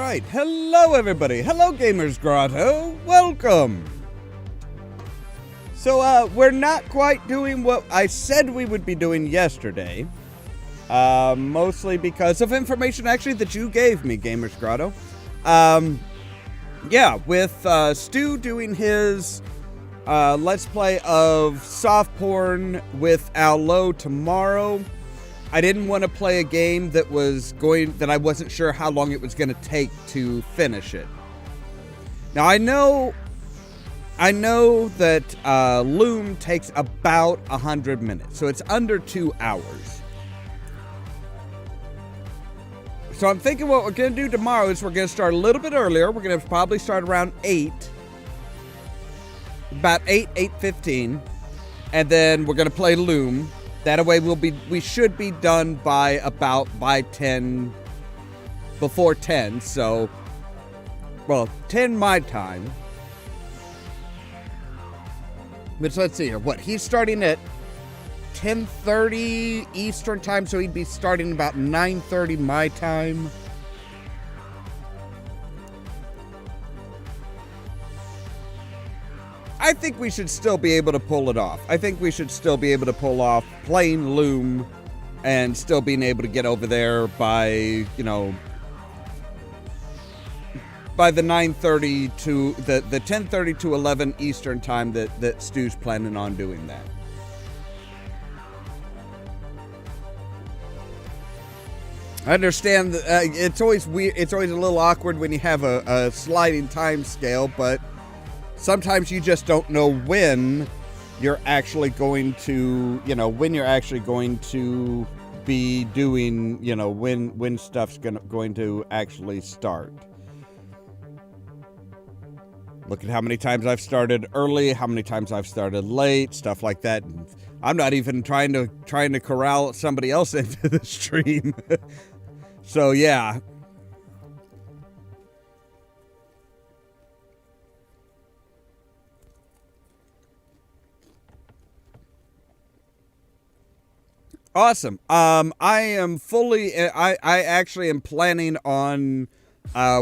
right. Hello, everybody. Hello, Gamers Grotto. Welcome. So, we're not quite doing what I said we would be doing yesterday. Mostly because of information, actually, that you gave me, Gamers Grotto. Yeah, with Stu doing his Let's Play of soft porn with Al Low tomorrow. I didn't want to play a game that I wasn't sure how long it was going to take to finish it. Now, I know that Loom takes about 100 minutes, so it's under 2 hours. So I'm thinking what we're going to do tomorrow is we're going to start a little bit earlier. We're going to probably start around 8. About 8:15. And then we're going to play Loom. That way we should be done by 10, before 10. So, well, 10 my time. But let's see here. What, he's starting at 10:30 Eastern time, so he'd be starting about 9:30 my time. I think we should still be able to pull it off. I think we should still be able to pull off playing Loom and still being able to get over there by, by the 9:30 to the 10:30 to 11 Eastern time that Stu's planning on doing that. I understand that it's always weird. It's always a little awkward when you have a sliding time scale, but sometimes you just don't know when you're actually going to, be doing, when stuff's going to actually start. Look at how many times I've started early, how many times I've started late, stuff like that. I'm not even trying to corral somebody else into the stream. So yeah. Awesome. I actually am planning on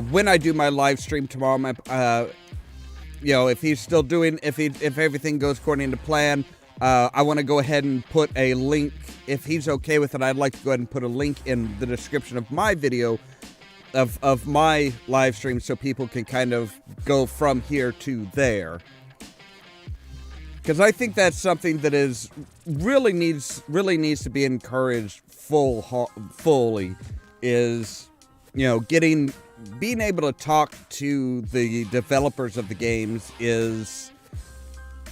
when I do my live stream tomorrow, if he's still doing, if everything goes according to plan, I want to go ahead and put a link. If he's okay with it, I'd like to go ahead and put a link in the description of my video of my live stream so people can kind of go from here to there. Because I think that's something that really needs to be encouraged fully is, being able to talk to the developers of the games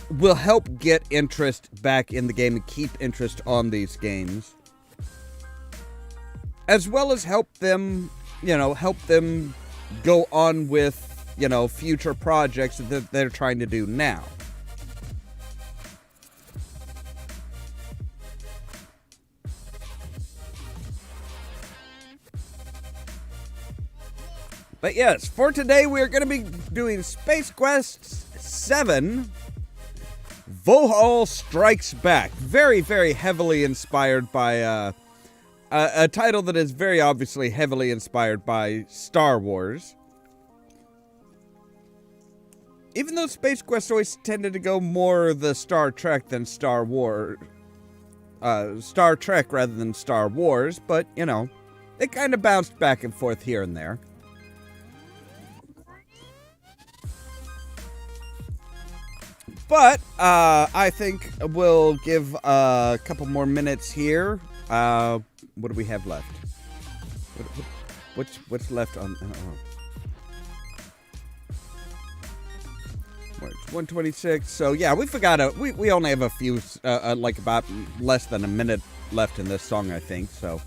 will help get interest back in the game and keep interest on these games. As well as help them go on with, future projects that they're trying to do now. But yes, for today we are going to be doing Space Quest 7, Vohaul Strikes Back. Very, very heavily inspired by a title that is very obviously heavily inspired by Star Wars. Even though Space Quest always tended to go more the Star Trek than Star Wars. Star Trek rather than Star Wars, but, it kind of bounced back and forth here and there. But I think we'll give a couple more minutes here. What do we have left? What's left on? It's 126. So yeah, we forgot. We only have a few, like about less than a minute left in this song, I think. So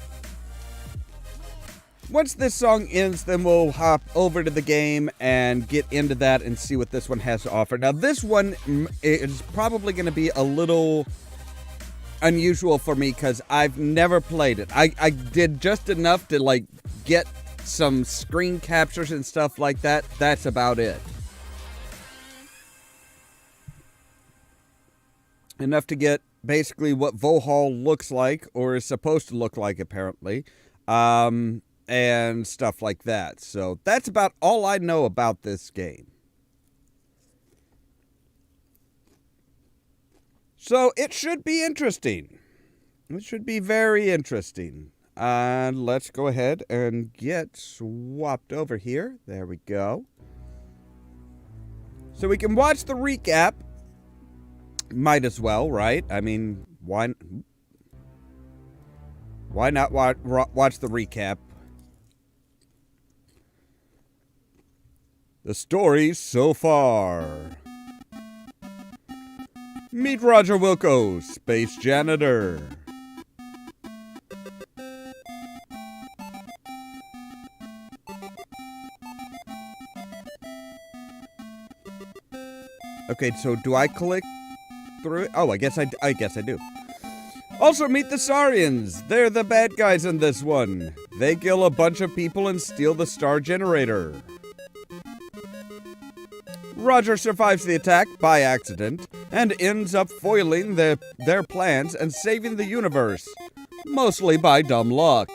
once this song ends, then we'll hop over to the game and get into that and see what this one has to offer. Now, this one is probably going to be a little unusual for me because I've never played it. I did just enough to, get some screen captures and stuff like that. That's about it. Enough to get basically what Vohaul looks like, or is supposed to look like, apparently. and stuff like that. So that's about all I know about this game. So it should be interesting. It should be very interesting. Let's go ahead and get swapped over here. There we go. So we can watch the recap. Might as well, right? I mean, why not watch the recap? The story so far. Meet Roger Wilco, space janitor. Okay, so do I click through it? Oh, I guess I do. Also meet the Saurians. They're the bad guys in this one. They kill a bunch of people and steal the star generator. Roger survives the attack by accident and ends up foiling their plans and saving the universe, mostly by dumb luck.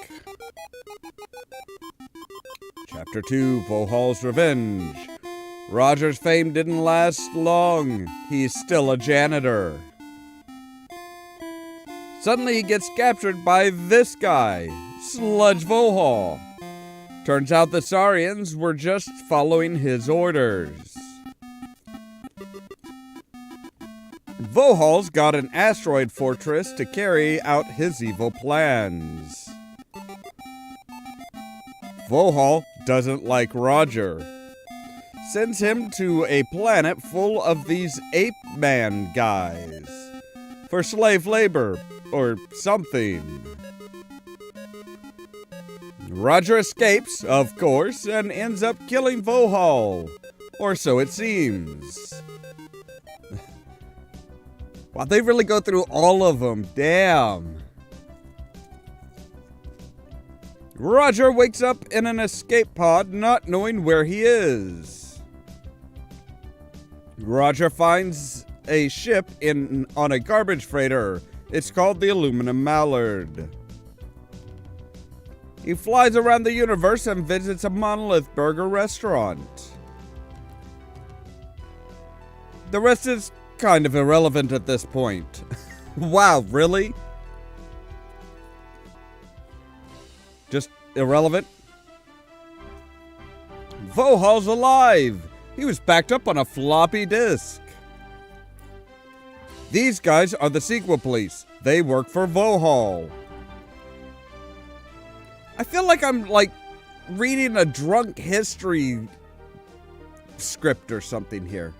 Chapter 2, Vohaul's Revenge. Roger's fame didn't last long. He's still a janitor. Suddenly he gets captured by this guy, Sludge Vohaul. Turns out the Saurians were just following his orders. Vohaul's got an asteroid fortress to carry out his evil plans. Vohaul doesn't like Roger. Sends him to a planet full of these ape man guys for slave labor or something. Roger escapes, of course, and ends up killing Vohaul, or so it seems. Wow, they really go through all of them. Damn. Roger wakes up in an escape pod, not knowing where he is. Roger finds a ship on a garbage freighter. It's called the Aluminum Mallard. He flies around the universe and visits a Monolith Burger restaurant. The rest is kind of irrelevant at this point. Wow, really? Just irrelevant? Vohaul's alive! He was backed up on a floppy disk. These guys are the sequel police. They work for Vohaul. I feel like I'm, reading a drunk history script or something here.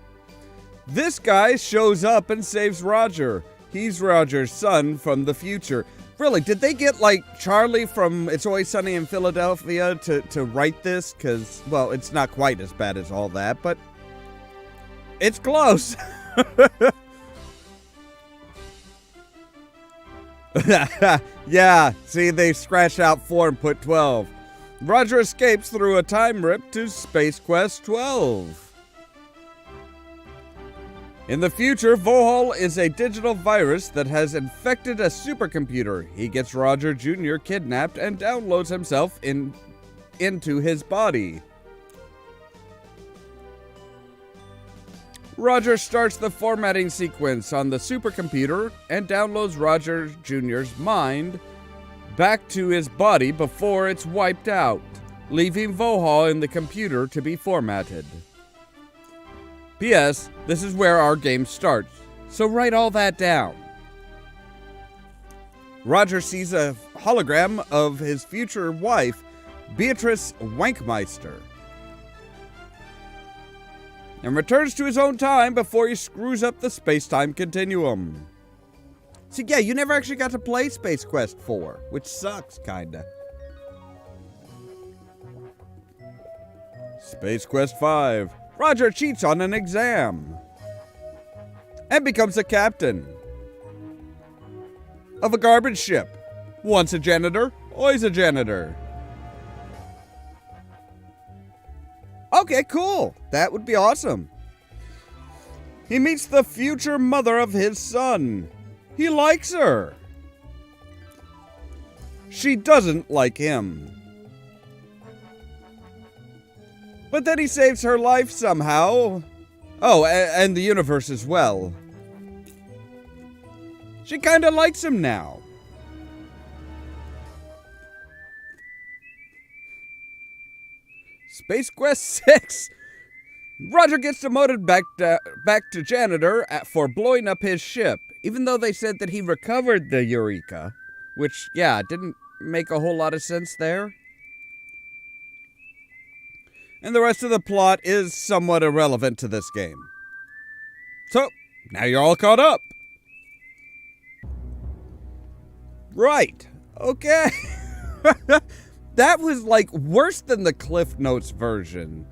This guy shows up and saves Roger. He's Roger's son from the future. Really, did they get, Charlie from It's Always Sunny in Philadelphia to write this? Because, well, it's not quite as bad as all that, but it's close. Yeah, see, they scratched out 4 and put 12. Roger escapes through a time rip to Space Quest 12. In the future, Vohaul is a digital virus that has infected a supercomputer. He gets Roger Jr. kidnapped and downloads himself into his body. Roger starts the formatting sequence on the supercomputer and downloads Roger Jr.'s mind back to his body before it's wiped out, leaving Vohaul in the computer to be formatted. P.S. This is where our game starts, so write all that down. Roger sees a hologram of his future wife, Beautrice Wankmeister, and returns to his own time before he screws up the space-time continuum. So yeah, you never actually got to play Space Quest 4, which sucks, kinda. Space Quest 5. Roger cheats on an exam and becomes a captain of a garbage ship. Once a janitor, always a janitor. Okay, cool. That would be awesome. He meets the future mother of his son. He likes her. She doesn't like him. But then he saves her life somehow. Oh, and the universe as well. She kinda likes him now. Space Quest 6. Roger gets demoted back to janitor for blowing up his ship, even though they said that he recovered the Eureka, which, yeah, didn't make a whole lot of sense there. And the rest of the plot is somewhat irrelevant to this game. So, now you're all caught up. Right. Okay. That was like worse than the Cliff Notes version.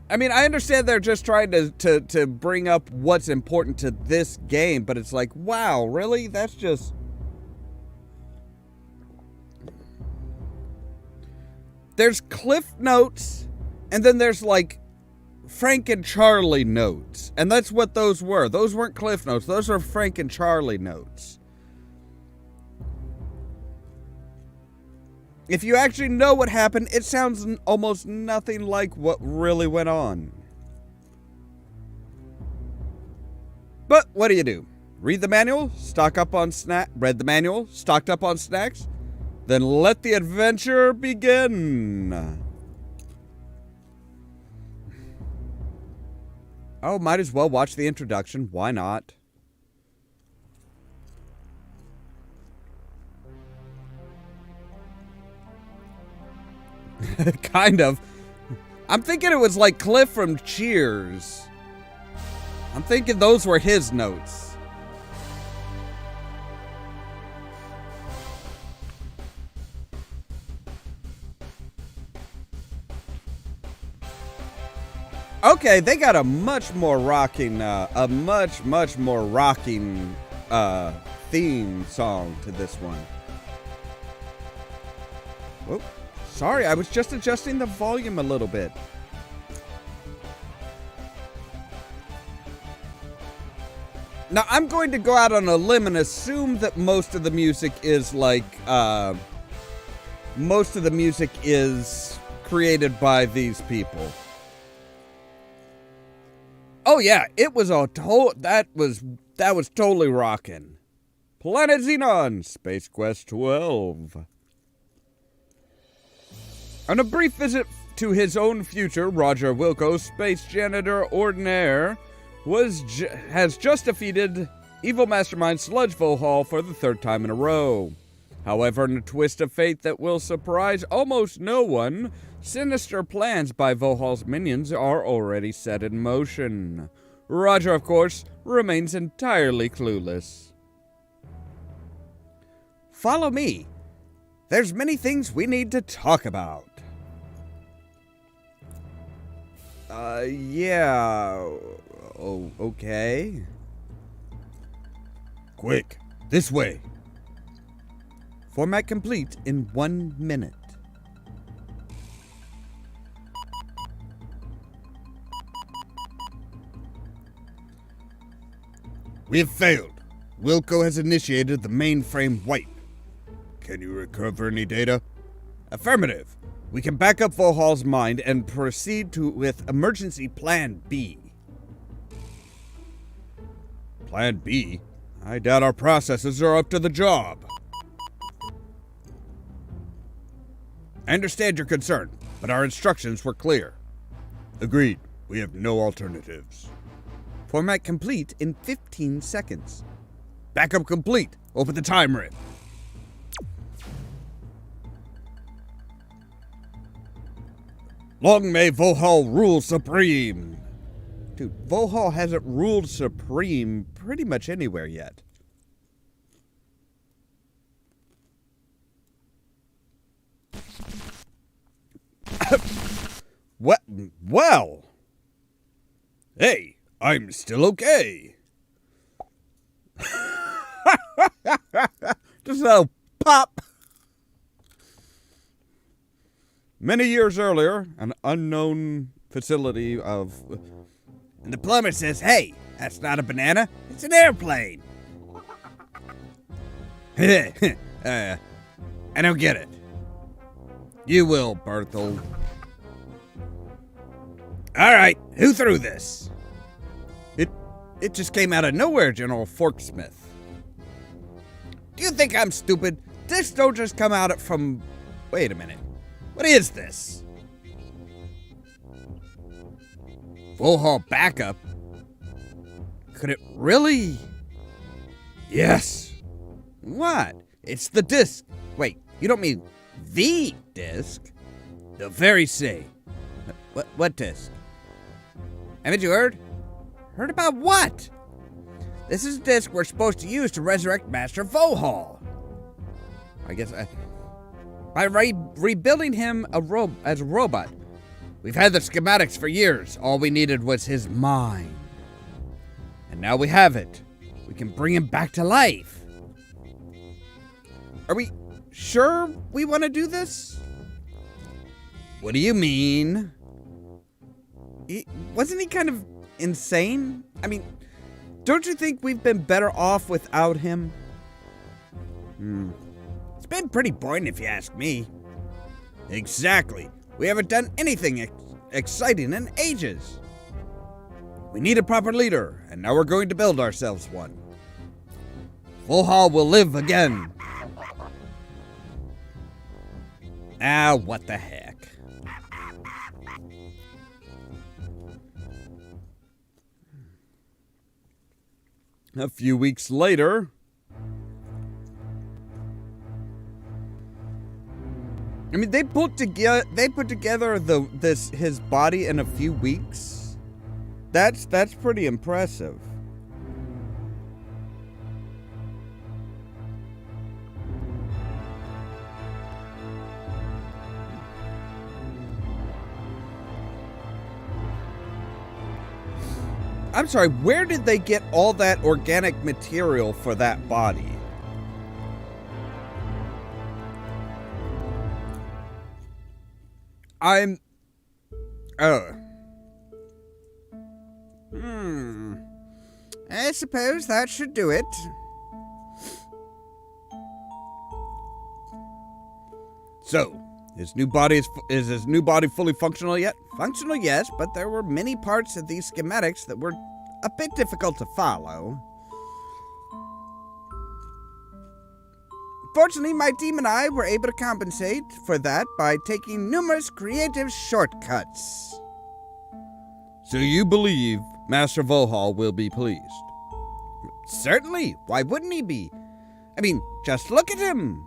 I mean, I understand they're just trying to bring up what's important to this game, but it's like, wow, really? That's just... There's Cliff Notes, and then there's like Frank and Charlie notes. And that's what those were. Those weren't Cliff Notes. Those were Frank and Charlie notes. If you actually know what happened, it sounds almost nothing like what really went on. But what do? Read the manual, read the manual, stocked up on snacks, then let the adventure begin. Oh, might as well watch the introduction. Why not? Kind of. I'm thinking it was like Cliff from Cheers. I'm thinking those were his notes. Okay, they got a much more rocking, much more rocking theme song to this one. Whoop. Sorry, I was just adjusting the volume a little bit. Now, I'm going to go out on a limb and assume that most of the music is like, most of the music is created by these people. Oh yeah, it was a that was totally rockin'. Planet Xenon, Space Quest 12. On a brief visit to his own future, Roger Wilco, space janitor ordinaire, has just defeated evil mastermind Sludge Vohaul for the third time in a row. However, in a twist of fate that will surprise almost no one, sinister plans by Vohaul's minions are already set in motion. Roger, of course, remains entirely clueless. Follow me. There's many things we need to talk about. Yeah. Oh, okay. Quick, this way. Format complete in 1 minute. We have failed. Wilco has initiated the mainframe wipe. Can you recover any data? Affirmative. We can back up Vohaul's mind and proceed with emergency Plan B. Plan B? I doubt our processes are up to the job. I understand your concern, but our instructions were clear. Agreed. We have no alternatives. Format complete in 15 seconds. Backup complete. Open the time rip. Long may Vohaul rule supreme. Dude, Vohaul hasn't ruled supreme pretty much anywhere yet. What? Well. Hey, I'm still okay. Just a pop. Many years earlier, an unknown facility of... And the plumber says, hey, that's not a banana, it's an airplane. I don't get it. You will, Berthel. All right, who threw this? It just came out of nowhere, General Forksmith. Do you think I'm stupid? This don't just come out from... Wait a minute. What is this? Vohaul backup? Could it really? Yes. What? It's the disc. Wait, you don't mean the disc? The very same. What disc? Haven't you heard? Heard about what? This is a disc we're supposed to use to resurrect Master Vohaul. I guess by rebuilding him as a robot. We've had the schematics for years. All we needed was his mind. And now we have it. We can bring him back to life. Are we sure we want to do this? What do you mean? Wasn't he kind of insane? I mean, don't you think we've been better off without him? It's been pretty boring if you ask me. Exactly. We haven't done anything exciting in ages. We need a proper leader, and now we're going to build ourselves one. Vohaul will live again. Ah, what the heck. A few weeks later, I mean, they put together his body in a few weeks. That's pretty impressive. I'm sorry, where did they get all that organic material for that body? I suppose that should do it. So, is his new body fully functional yet? Functional, yes, but there were many parts of these schematics that were a bit difficult to follow. Fortunately, my team and I were able to compensate for that by taking numerous creative shortcuts. So you believe Master Vohaul will be pleased? Certainly. Why wouldn't he be? I mean, just look at him.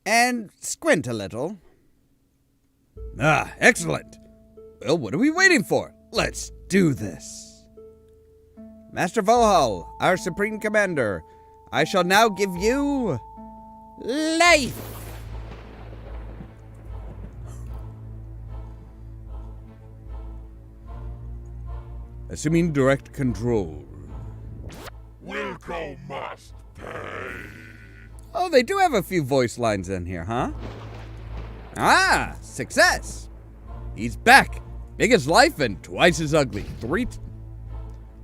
And squint a little. Ah, excellent. Well, what are we waiting for? Let's do this. Master Vohaul, our Supreme Commander, I shall now give you life. Assuming direct control. Wilco must pay. Oh, they do have a few voice lines in here, huh? Ah, success. He's back. Big as life and twice as ugly.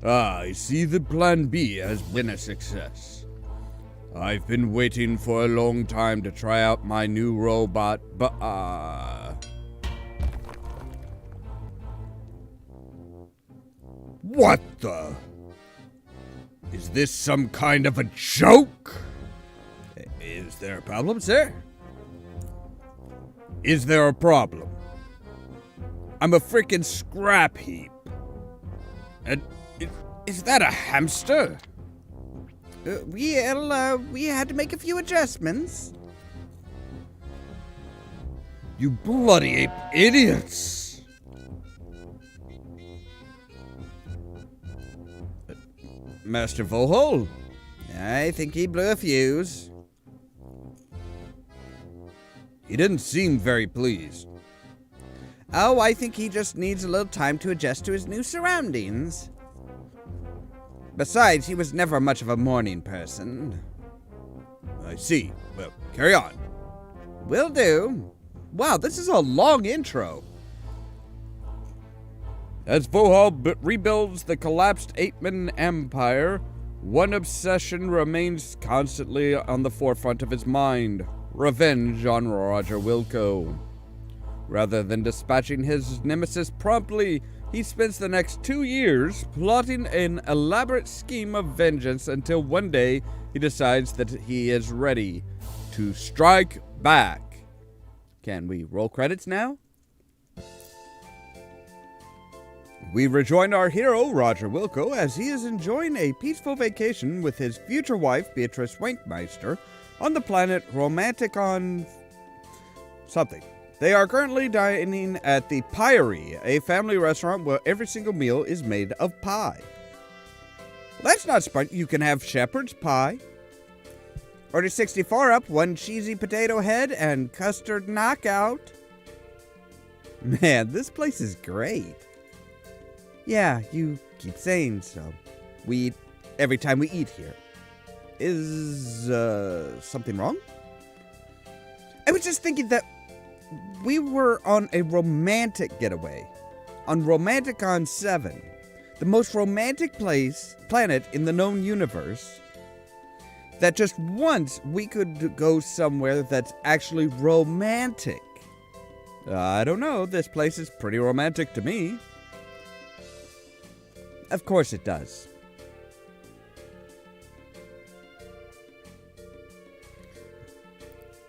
I see the plan B has been a success. I've been waiting for a long time to try out my new robot, but what the? Is this some kind of a joke? Is there a problem, sir? Is there a problem? I'm a frickin' scrap heap. And is that a hamster? We had to make a few adjustments. You bloody ape idiots! Master Vohaul? I think he blew a fuse. He didn't seem very pleased. Oh, I think he just needs a little time to adjust to his new surroundings. Besides, he was never much of a morning person. I see. Well, carry on. Will do. Wow, this is a long intro. As Vohaul rebuilds the collapsed Ape-Man Empire, one obsession remains constantly on the forefront of his mind. Revenge on Roger Wilco. Rather than dispatching his nemesis promptly, he spends the next 2 years plotting an elaborate scheme of vengeance until one day he decides that he is ready to strike back. Can we roll credits now? We rejoin our hero, Roger Wilco, as he is enjoying a peaceful vacation with his future wife, Beautrice Wankmeister, on the planet Romanticon something. They are currently dining at the Pyre, a family restaurant where every single meal is made of pie. Well, that's not smart. You can have shepherd's pie. Order 64 up, 1 cheesy potato head and custard knockout. Man, this place is great. Yeah, you keep saying so. We eat every time we eat here. Is something wrong? I was just thinking that we were on a romantic getaway on Romanticon 7, the most romantic planet in the known universe, that just once we could go somewhere that's actually romantic. I don't know, this place is pretty romantic to me. Of course it does.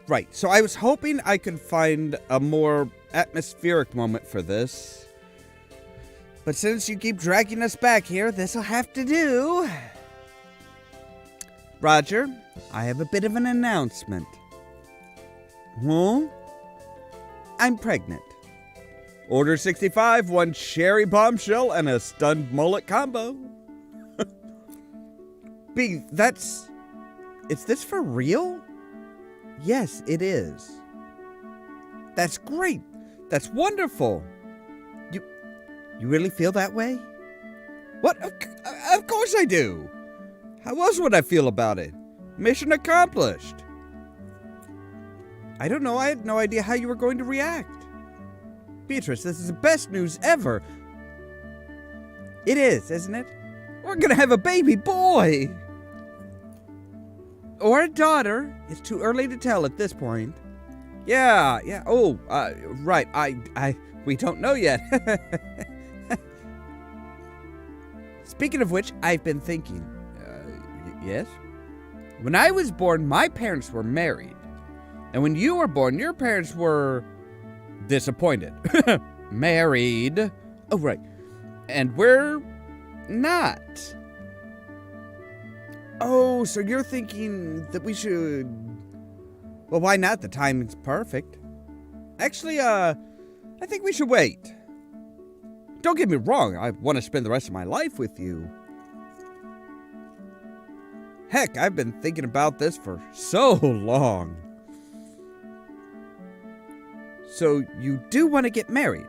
Right, so I was hoping I could find a more atmospheric moment for this. But since you keep dragging us back here, this'll have to do. Roger, I have a bit of an announcement. Huh? I'm pregnant. Order 65, 1 cherry bombshell and a stunned mullet combo. B, is this for real? Yes, it is. That's great. That's wonderful. You really feel that way? What? Of course I do. How else would I feel about it? Mission accomplished. I don't know. I had no idea how you were going to react. Beautrice, this is the best news ever. It is, isn't it? We're gonna have a baby boy. Or a daughter. It's too early to tell at this point. Yeah. Oh, right. We don't know yet. Speaking of which, I've been thinking. Yes? When I was born, my parents were married. And when you were born, your parents were disappointed. Married. Oh, right. And we're not. Oh, so you're thinking that we should... Well, why not? The timing's perfect. Actually, I think we should wait. Don't get me wrong, I want to spend the rest of my life with you. Heck, I've been thinking about this for so long. So you do want to get married?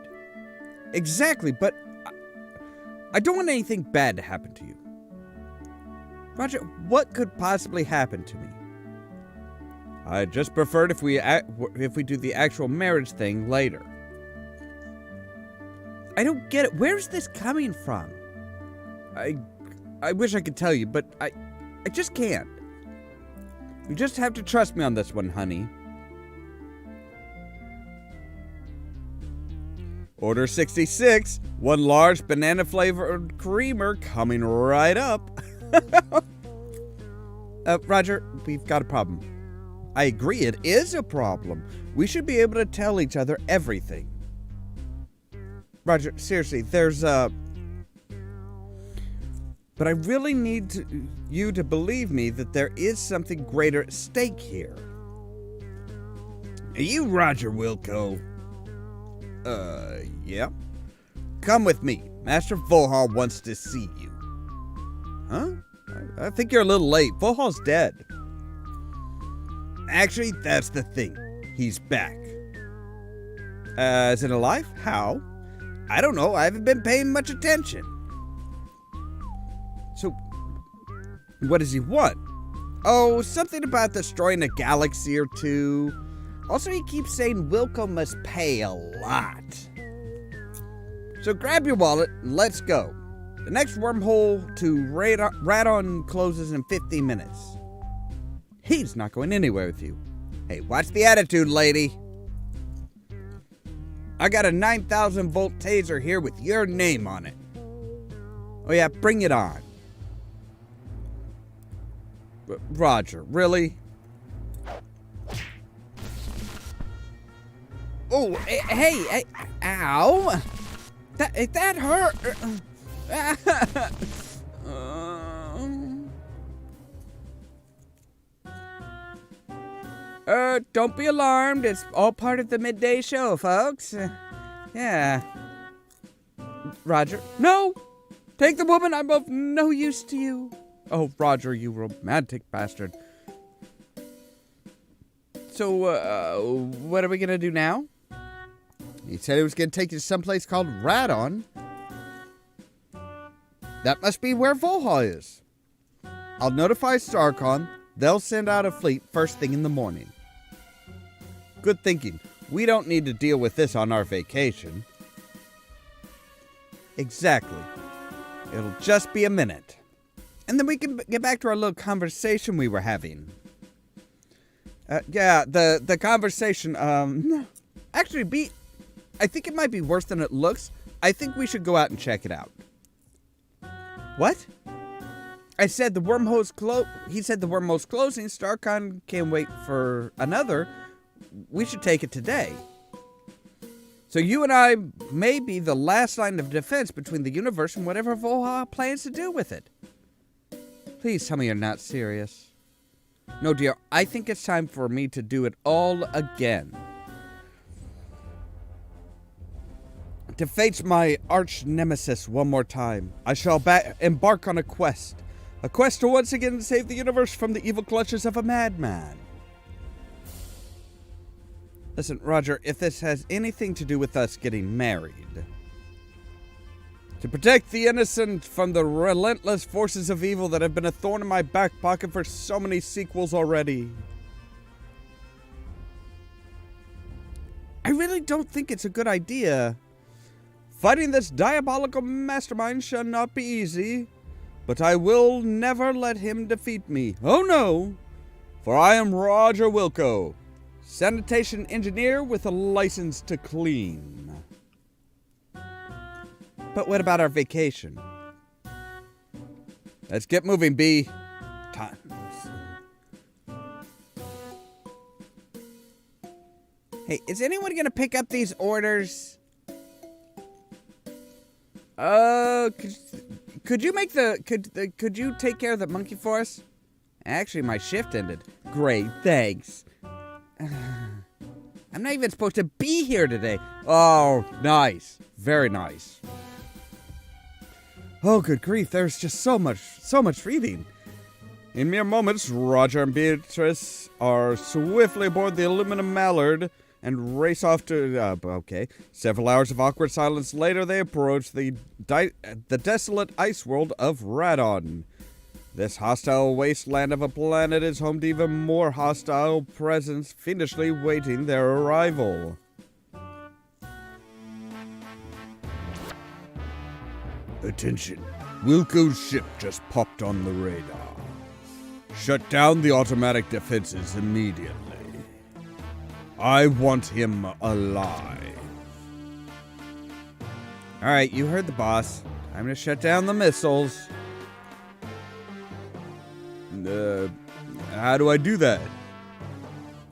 Exactly, but I don't want anything bad to happen to you. Roger, what could possibly happen to me? I just preferred if we do the actual marriage thing later. I don't get it. Where's this coming from? I wish I could tell you, but I just can't. You just have to trust me on this one, honey. Order 66, 1 large banana-flavored creamer coming right up. Roger, we've got a problem. I agree, it is a problem. We should be able to tell each other everything. Roger, seriously, there's But I really need you to believe me that there is something greater at stake here. Are you Roger Wilco? Yeah. Come with me. Master Vohaul wants to see you. Huh? I think you're a little late. Vohaul's dead. Actually, that's the thing. He's back. Is it alive? How? I don't know. I haven't been paying much attention. So, what does he want? Oh, something about destroying a galaxy or two. Also, he keeps saying Wilco must pay a lot. So grab your wallet and let's go. The next wormhole to Radon closes in 15 minutes. He's not going anywhere with you. Hey, watch the attitude, lady. I got a 9,000 volt taser here with your name on it. Oh yeah, bring it on. Roger, really? Oh, hey, ow. That hurt. Don't be alarmed. It's all part of the midday show, folks. Yeah. Roger. No! Take the woman. I'm of no use to you. Oh, Roger, you romantic bastard. So, what are we gonna do now? He said he was gonna take you to someplace called Radon. That must be where Vohaul is. I'll notify StarCon. They'll send out a fleet first thing in the morning. Good thinking. We don't need to deal with this on our vacation. Exactly. It'll just be a minute. And then we can get back to our little conversation we were having. Yeah, the conversation, actually, I think it might be worse than it looks. I think we should go out and check it out. What? I said the wormhole's he said the wormhole's closing. StarCon can't wait for another. We should take it today. So you and I may be the last line of defense between the universe and whatever Vohaul plans to do with it. Please tell me you're not serious. No, dear, I think it's time for me to do it all again. To face my arch nemesis one more time, I shall embark on a quest. A quest to once again save the universe from the evil clutches of a madman. Listen, Roger, if this has anything to do with us getting married, to protect the innocent from the relentless forces of evil that have been a thorn in my back pocket for so many sequels already. I really don't think it's a good idea. Fighting this diabolical mastermind shall not be easy, but I will never let him defeat me. Oh no, for I am Roger Wilco, sanitation engineer with a license to clean. But what about our vacation? Let's get moving, B. Time. Hey, is anyone gonna pick up these orders? Could you make could you take care of the monkey for us? Actually, my shift ended. Great, thanks. I'm not even supposed to be here today. Oh, nice. Very nice. Oh, good grief, there's just so much reading. In mere moments, Roger and Beautrice are swiftly aboard the aluminum mallard and race off to, okay. Several hours of awkward silence later, they approach the desolate ice world of Radon. This hostile wasteland of a planet is home to even more hostile presence fiendishly waiting their arrival. Attention. Wilco's ship just popped on the radar. Shut down the automatic defenses immediately. I want him alive. Alright, you heard the boss. Time to shut down the missiles. How do I do that?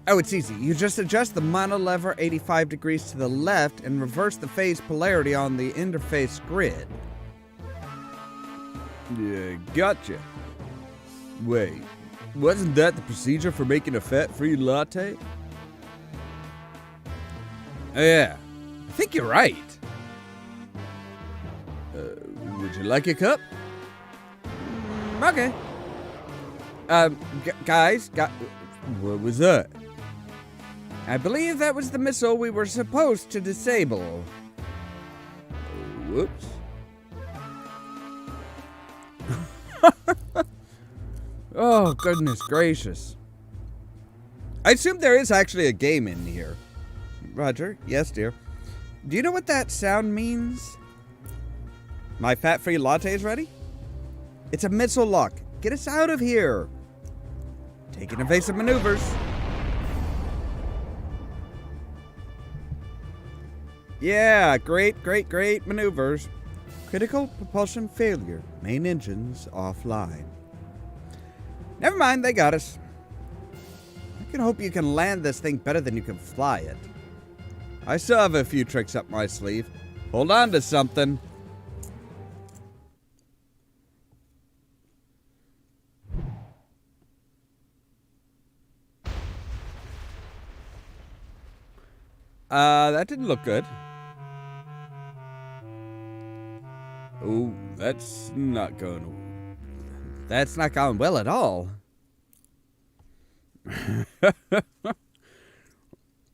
Oh, it's easy. You just adjust the mono lever 85 degrees to the left and reverse the phase polarity on the interface grid. Yeah, gotcha. Wait, wasn't that the procedure for making a fat-free latte? Oh, yeah, I think you're right. Would you like a cup? Okay. Guys, what was that? I believe that was the missile we were supposed to disable. Whoops. Oh, goodness gracious. I assume there is actually a game in here. Roger, yes, dear. Do you know what that sound means? My fat-free latte's ready? It's a missile lock. Get us out of here. Taking evasive maneuvers. Yeah, great maneuvers. Critical propulsion failure. Main engines offline. Never mind, they got us. I can hope you can land this thing better than you can fly it. I still have a few tricks up my sleeve. Hold on to something. That didn't look good. Oh, that's not going well at all.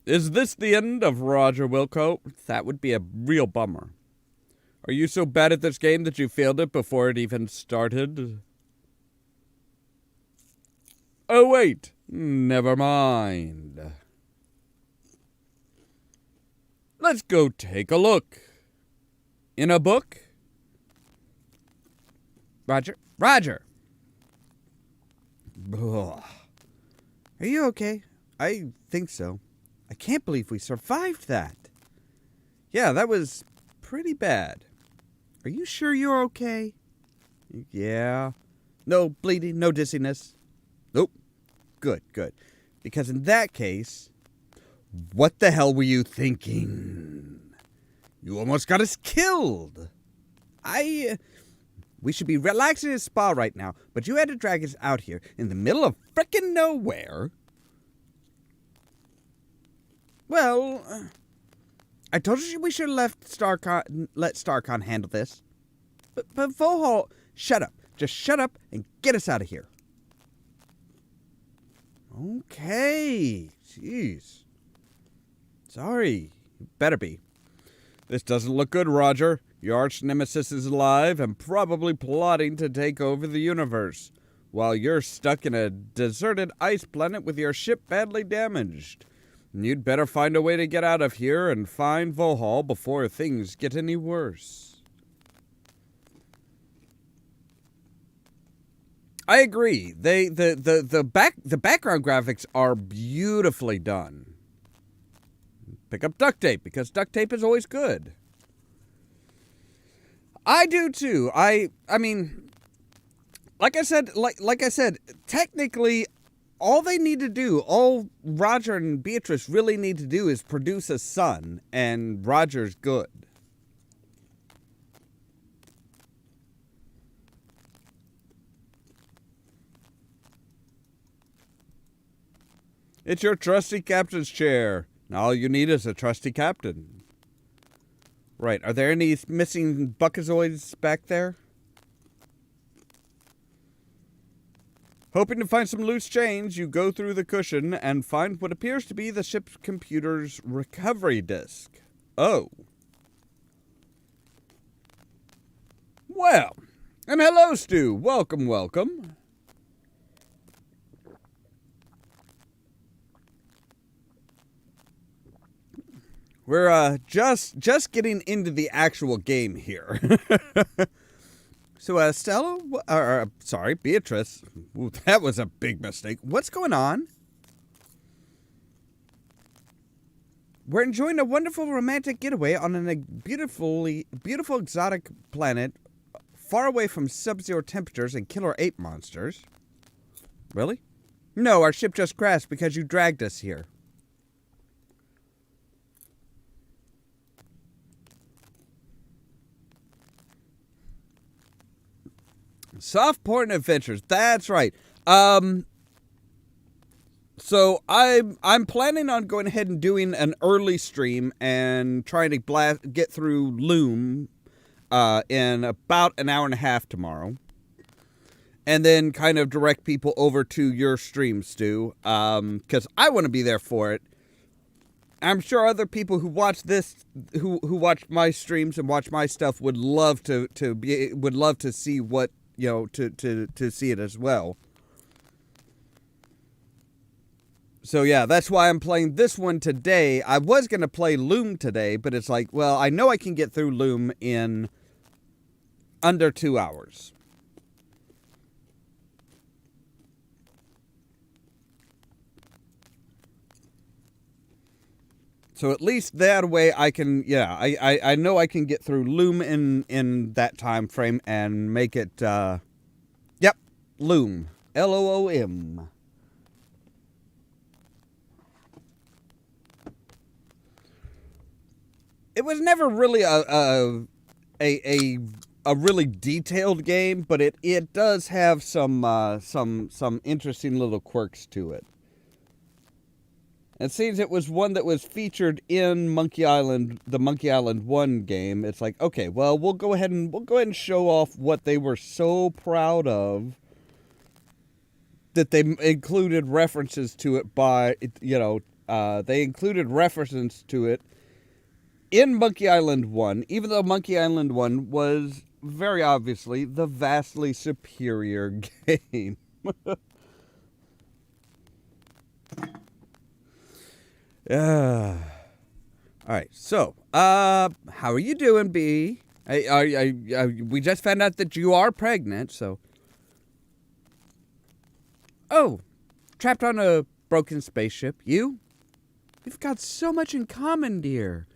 Is this the end of Roger Wilco? That would be a real bummer. Are you so bad at this game that you failed it before it even started? Oh, wait. Never mind. Let's go take a look. In a book? Roger? Ugh. Are you okay? I think so. I can't believe we survived that. Yeah, that was pretty bad. Are you sure you're okay? Yeah. No bleeding, no dizziness. Nope. Good. Because in that case, what the hell were you thinking? You almost got us killed. We should be relaxing in a spa right now, but you had to drag us out here in the middle of frickin' nowhere. Well, I told you we should have let Starcon handle this. But Vohaul, shut up. Just shut up and get us out of here. Okay. Jeez. Sorry. You better be. This doesn't look good, Roger. Your arch nemesis is alive and probably plotting to take over the universe, while you're stuck in a deserted ice planet with your ship badly damaged. You'd better find a way to get out of here and find Vohaul before things get any worse. I agree. The background graphics are beautifully done. Pick up duct tape, because duct tape is always good. I do too. I mean, like I said, technically, all they need to do, all Roger and Beautrice really need to do is produce a son, and Roger's good. It's your trusty captain's chair. All you need is a trusty captain. Right, are there any missing buckazoids back there? Hoping to find some loose change, you go through the cushion and find what appears to be the ship's computer's recovery disk. Oh. Well, and hello, Stu. Welcome. We're just getting into the actual game here. So, Beautrice. Ooh, that was a big mistake. What's going on? We're enjoying a wonderful romantic getaway on a beautiful exotic planet far away from sub-zero temperatures and killer ape monsters. Really? No, our ship just crashed because you dragged us here. Soft porn adventures. That's right. So I'm planning on going ahead and doing an early stream and trying to get through Loom in about an hour and a half tomorrow. And then kind of direct people over to your stream, Stu, because I want to be there for it. I'm sure other people who watch this, who watch my streams and watch my stuff, would love to see what, you know, to see it as well. So yeah, that's why I'm playing this one today. I was going to play Loom today, but it's like, well, I know I can get through Loom in under 2 hours. So at least that way I can, yeah, I know I can get through Loom in that time frame and make it, yep, Loom. Loom. It was never really a really detailed game, but it does have some interesting little quirks to it. It seems it was one that was featured in Monkey Island, the Monkey Island 1 game. It's like, okay, well, we'll go ahead and show off what they were so proud of that they included references to it they included references to it in Monkey Island 1, even though Monkey Island 1 was very obviously the vastly superior game. All right, so, how are you doing, B? We just found out that you are pregnant, so... Oh, trapped on a broken spaceship. You? We've got so much in common, dear.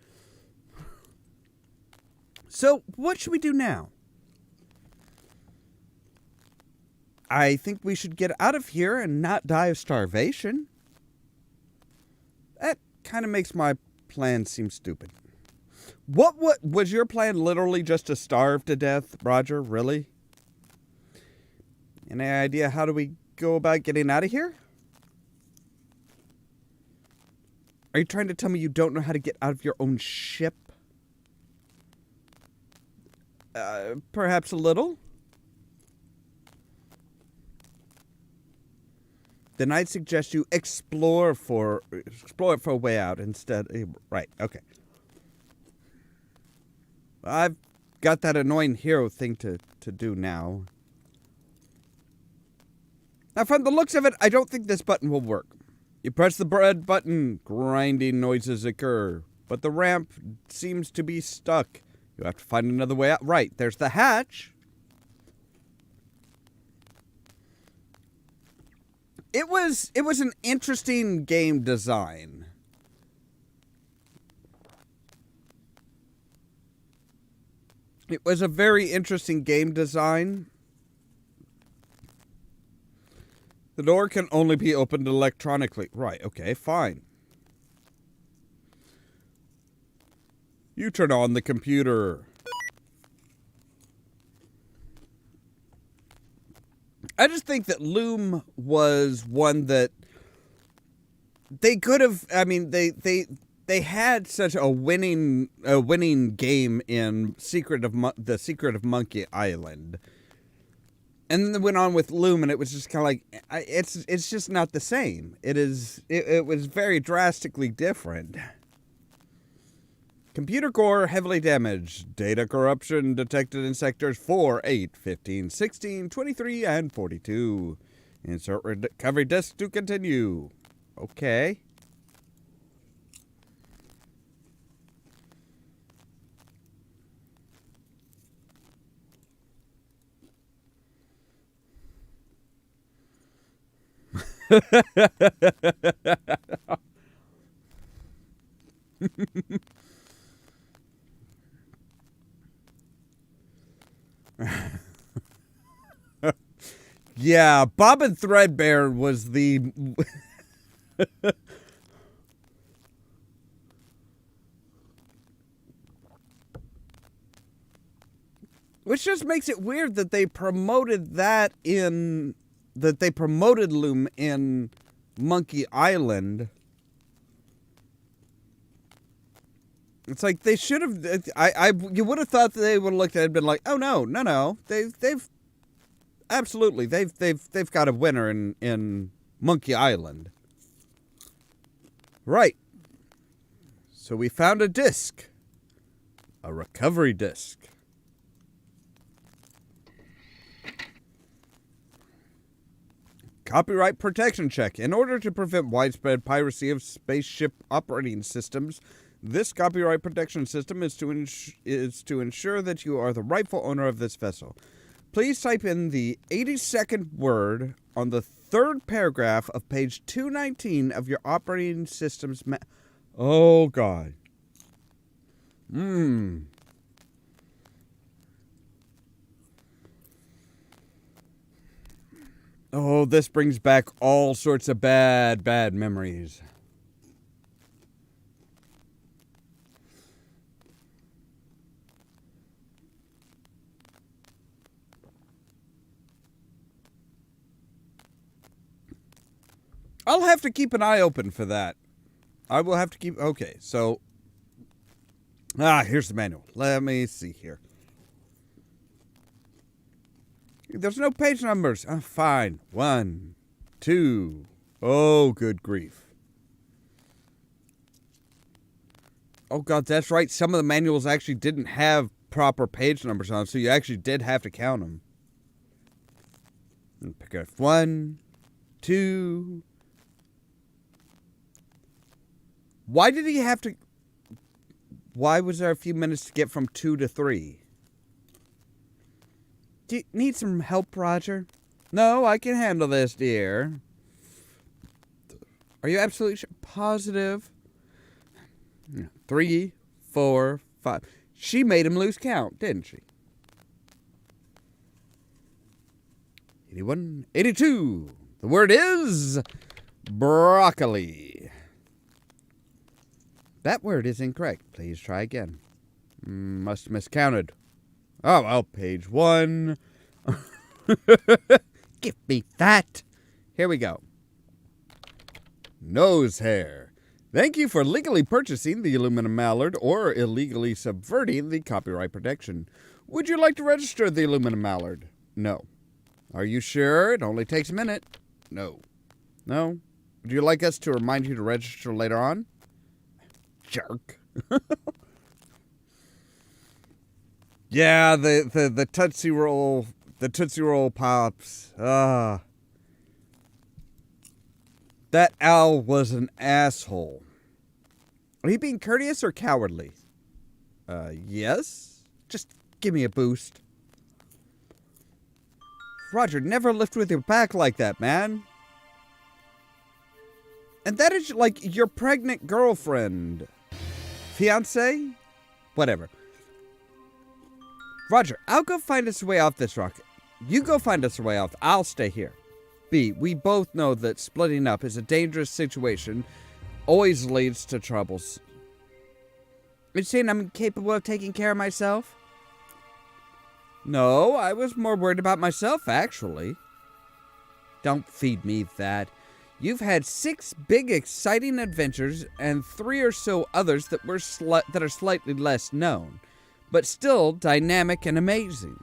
So, what should we do now? I think we should get out of here and not die of starvation. That kind of makes my plan seem stupid. What was your plan literally just to starve to death, Roger? Really? Any idea how do we go about getting out of here? Are you trying to tell me you don't know how to get out of your own ship? Perhaps a little? Then I'd suggest you explore for a way out instead. Right, okay. I've got that annoying hero thing to do now. Now, from the looks of it, I don't think this button will work. You press the red button, grinding noises occur, but the ramp seems to be stuck. You have to find another way out. Right, there's the hatch. It was an interesting game design. It was a very interesting game design. The door can only be opened electronically. Right, okay, fine. You turn on the computer. I just think that Loom was one that they could have, I mean, they had such a winning game in The Secret of Monkey Island. And then they went on with Loom, and it was just kind of like, it's just not the same. It was very drastically different. Computer core heavily damaged. Data corruption detected in sectors 4, 8, 15, 16, 23, and 42. Insert recovery disk to continue. Okay. Yeah, Bob and Threadbare was the... Which just makes it weird that they promoted that in... That they promoted Loom in Monkey Island. It's like they should have... You would have thought that they would have looked at it and been like, oh no. They've absolutely, they've got a winner in Monkey Island. Right. So we found a disc. A recovery disc. Copyright protection check. In order to prevent widespread piracy of spaceship operating systems, this copyright protection system is to ensure that you are the rightful owner of this vessel. Please type in the 82nd word on the third paragraph of page 219 of your operating system's Oh, God. Oh, this brings back all sorts of bad memories. I'll have to keep an eye open for that. I will have to keep... Okay, so... here's the manual. Let me see here. There's no page numbers. Fine. 1, 2. Oh, good grief. Oh, God, that's right. Some of the manuals actually didn't have proper page numbers on, so you actually did have to count them. And pick up 1, 2... Why did he have to... Why was there a few minutes to get from 2 to 3? Do you need some help, Roger? No, I can handle this, dear. Are you absolutely positive? 3, 4, 5. She made him lose count, didn't she? 81, 82. The word is... broccoli. That word is incorrect. Please try again. Must have miscounted. Oh, well, page 1. Give me that. Here we go. Nose hair. Thank you for legally purchasing the aluminum mallard or illegally subverting the copyright protection. Would you like to register the aluminum mallard? No. Are you sure? It only takes a minute. No. No? Would you like us to remind you to register later on? Jerk. Yeah, the Tootsie Roll, the Tootsie Roll Pops. That owl was an asshole. Are you being courteous or cowardly? Yes. Just give me a boost. Roger, never lift with your back like that, man. And that is like your pregnant girlfriend. Fiancé? Whatever. Roger, I'll go find us a way off this rock. You go find us a way off. I'll stay here. B, we both know that splitting up is a dangerous situation. Always leads to troubles. Are you saying I'm capable of taking care of myself? No, I was more worried about myself, actually. Don't feed me that. You've had 6 big, exciting adventures and 3 or so others that were that are slightly less known, but still dynamic and amazing.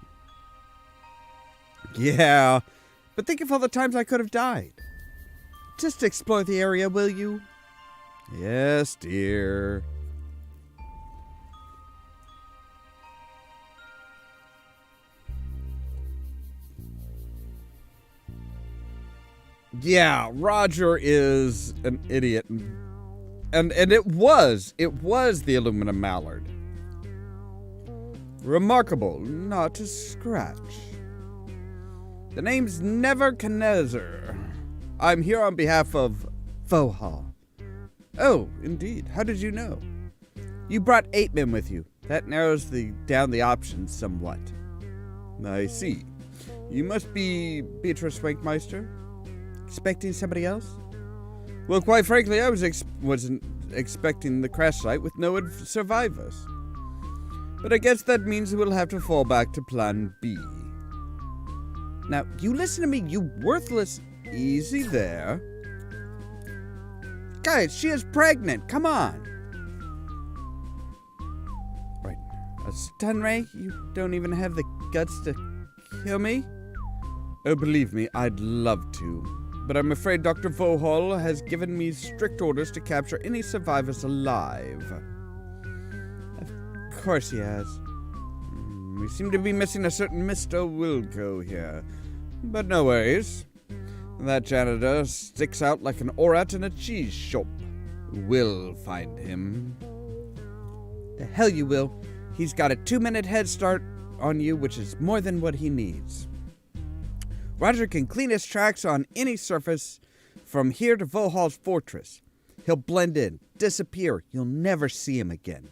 Yeah, but think of all the times I could have died. Just explore the area, will you? Yes, dear. Yeah, Roger is an idiot. And it was the aluminum mallard. Remarkable, not a scratch. The name's Nebuchadnezzar. I'm here on behalf of Vohaul. Oh, indeed. How did you know? You brought 8 men with you. That narrows down the options somewhat. I see. You must be Beautrice Wankmeister? Expecting somebody else? Well, quite frankly, I wasn't expecting the crash site with no survivors. But I guess that means we'll have to fall back to plan B. Now, you listen to me, you worthless... Easy there. Guys, she is pregnant. Come on. Right. A stun ray? You don't even have the guts to kill me? Oh, believe me, I'd love to. But I'm afraid Dr. Vohaul has given me strict orders to capture any survivors alive. Of course he has. We seem to be missing a certain Mr. Wilco here. But no worries. That janitor sticks out like an orat in a cheese shop. We'll find him. The hell you will. He's got a 2-minute head start on you, which is more than what he needs. Roger can clean his tracks on any surface from here to Vohaul's fortress. He'll blend in, disappear. You'll never see him again.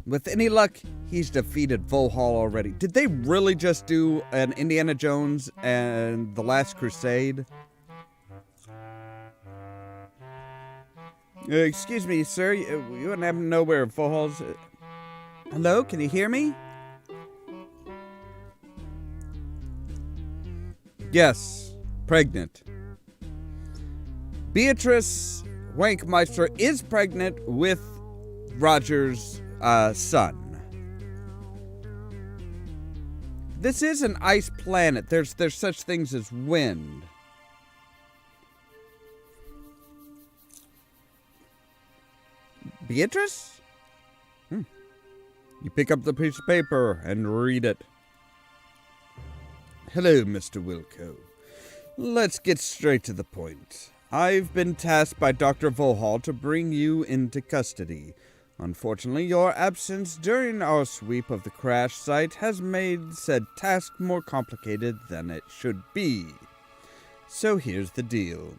With any luck, he's defeated Vohaul already. Did they really just do an Indiana Jones and The Last Crusade? Excuse me, sir. You wouldn't happen to know where Vohaul's... Hello, can you hear me? Yes, pregnant. Beautrice Wankmeister is pregnant with Roger's son. This is an ice planet. There's such things as wind. Beautrice? You pick up the piece of paper and read it. Hello, Mr. Wilco. Let's get straight to the point. I've been tasked by Dr. Vohaul to bring you into custody. Unfortunately, your absence during our sweep of the crash site has made said task more complicated than it should be. So here's the deal.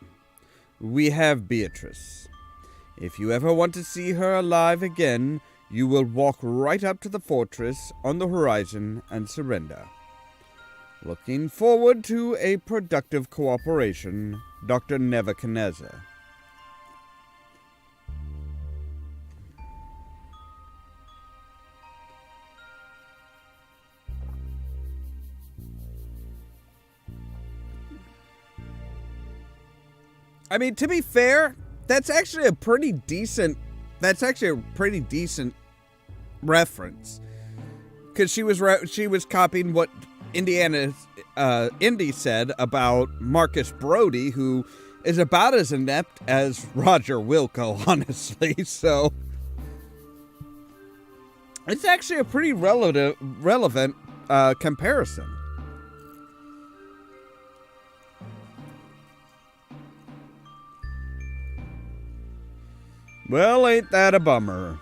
We have Beautrice. If you ever want to see her alive again, you will walk right up to the fortress on the horizon and surrender. Looking forward to a productive cooperation, Dr. Nebuchadnezzar. I mean, to be fair, that's actually a pretty decent reference. Because she was copying what Indy said about Marcus Brody, who is about as inept as Roger Wilco, honestly. So it's actually a pretty relevant comparison. Well, ain't that a bummer?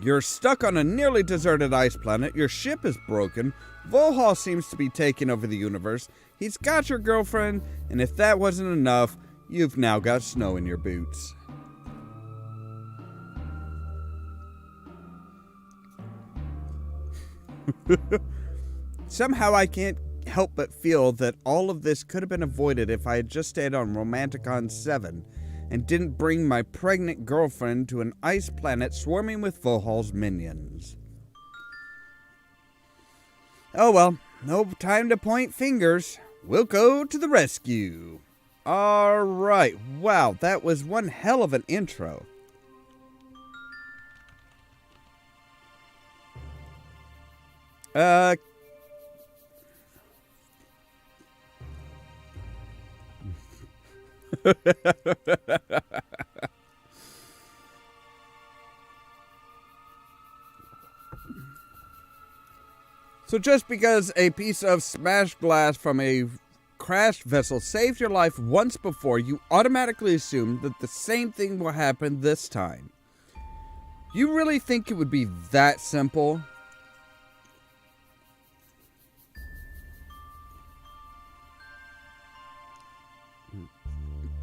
You're stuck on a nearly deserted ice planet, your ship is broken, Vohaul seems to be taking over the universe, he's got your girlfriend, and if that wasn't enough, you've now got snow in your boots. Somehow I can't help but feel that all of this could have been avoided if I had just stayed on Romanticon 7, and didn't bring my pregnant girlfriend to an ice planet swarming with Vohaul's minions. Oh well, no time to point fingers. We'll go to the rescue. Alright, wow, that was one hell of an intro. So just because a piece of smashed glass from a crashed vessel saved your life once before, you automatically assume that the same thing will happen this time. You really think it would be that simple?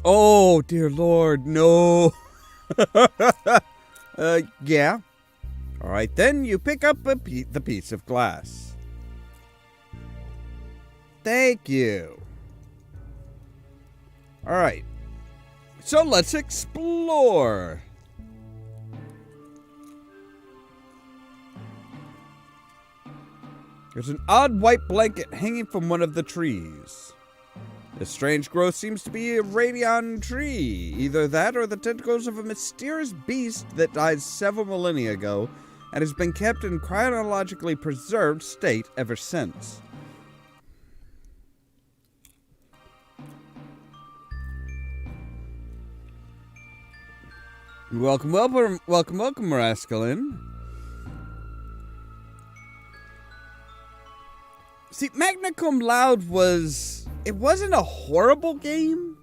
Oh, dear Lord, no. Yeah. Alright, then you pick up the piece of glass. Thank you. Alright. So let's explore. There's an odd white blanket hanging from one of the trees. This strange growth seems to be a radion tree. Either that or the tentacles of a mysterious beast that died several millennia ago and has been kept in chronologically preserved state ever since. Welcome, Rascalin. See, Magna Cum Laude it wasn't a horrible game.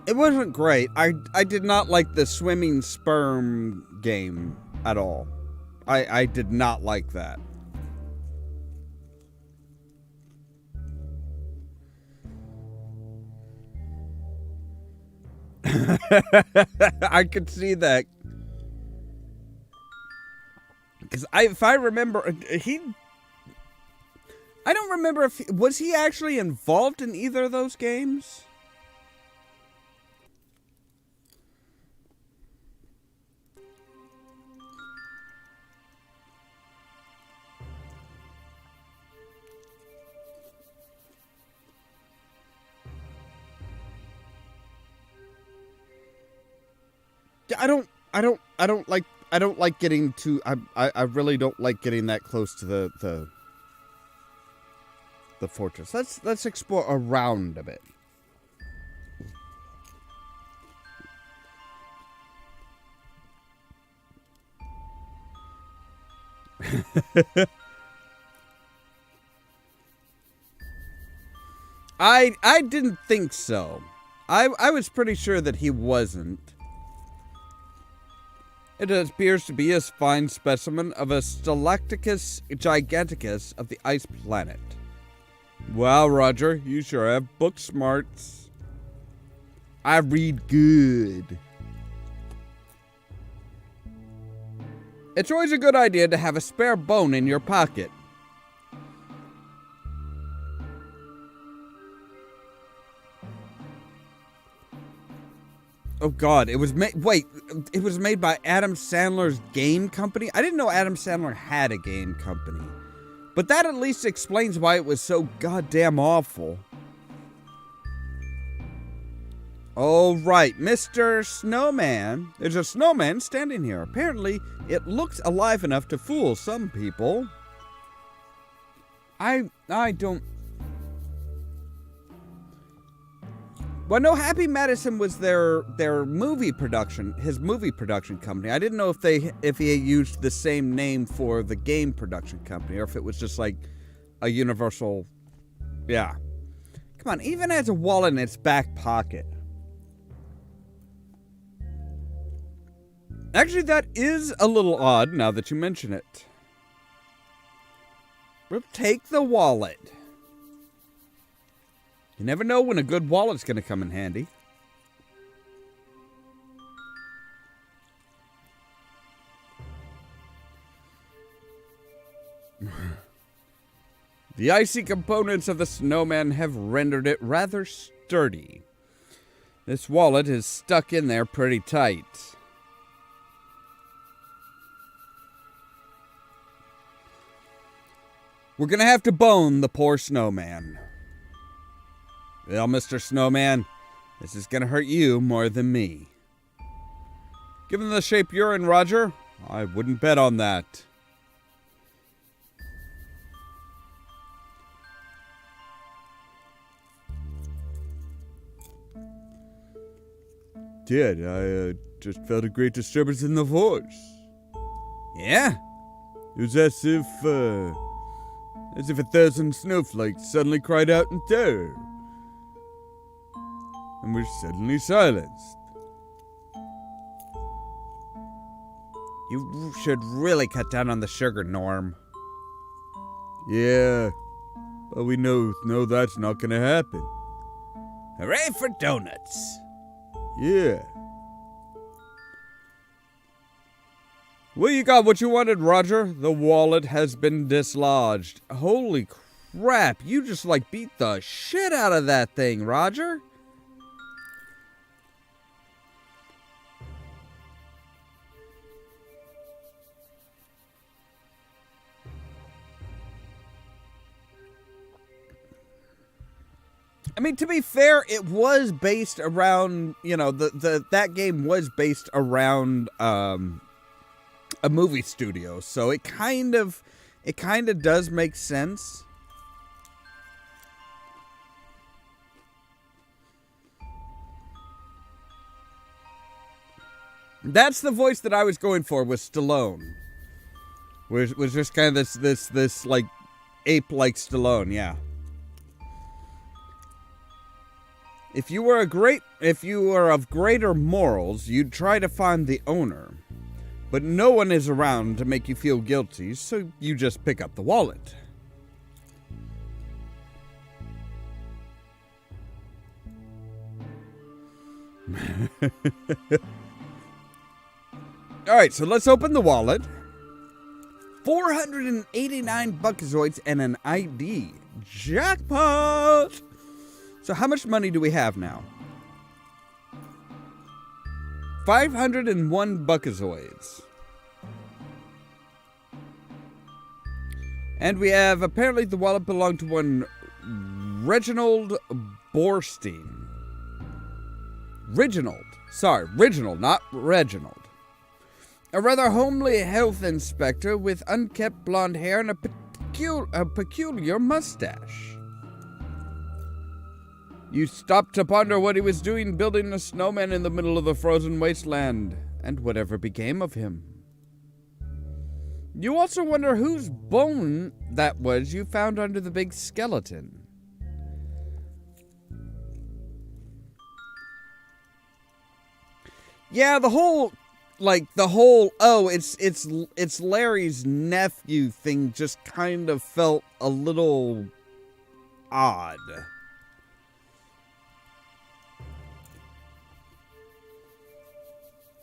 It wasn't great. I did not like the swimming sperm game at all. I did not like that. I could see that. Because if I remember, I don't remember if was he actually involved in either of those games. I don't like getting too. I really don't like getting that close to the fortress. Let's explore around a bit. I didn't think so. I was pretty sure that he wasn't. It appears to be a fine specimen of a Stalacticus giganticus of the ice planet. Wow, Roger, you sure have book smarts. I read good. It's always a good idea to have a spare bone in your pocket. Oh God, it was made. Wait, it was made by Adam Sandler's game company. I didn't know Adam Sandler had a game company, but that at least explains why it was so goddamn awful. All right, Mr. Snowman. There's a snowman standing here. Apparently, it looks alive enough to fool some people. I don't. Well, no, Happy Madison was their movie production, his movie production company. I didn't know if he had used the same name for the game production company, or if it was just like a universal. Yeah, come on, even has a wallet in its back pocket. Actually, that is a little odd now that you mention it. We'll take the wallet. You never know when a good wallet's going to come in handy. The icy components of the snowman have rendered it rather sturdy. This wallet is stuck in there pretty tight. We're going to have to bone the poor snowman. Well, Mr. Snowman, this is going to hurt you more than me. Given the shape you're in, Roger, I wouldn't bet on that. Dad, I just felt a great disturbance in the force. Yeah? It was as if 1,000 snowflakes suddenly cried out in terror. And were suddenly silenced. You should really cut down on the sugar, Norm. Yeah, but we know that's not gonna happen. Hooray for donuts! Yeah. Well, you got what you wanted, Roger. The wallet has been dislodged. Holy crap, you just beat the shit out of that thing, Roger. I mean, to be fair, it was based around, that game was based around a movie studio, so it kind of does make sense. That's the voice that I was going for, was Stallone. Was just kind of this ape-like Stallone, yeah. If you were of greater morals, you'd try to find the owner. But no one is around to make you feel guilty, so you just pick up the wallet. Alright, so let's open the wallet. 489 buckazoids and an ID. Jackpot! So how much money do we have now? 501 buckazoids. And we have, apparently the wallet belonged to one Reginald Borstein. Reginald, not Reginald. A rather homely health inspector with unkempt blonde hair and a peculiar mustache. You stopped to ponder what he was doing building a snowman in the middle of the frozen wasteland, and whatever became of him. You also wonder whose bone that was you found under the big skeleton. Yeah, the whole, it's Larry's nephew thing just kind of felt a little odd.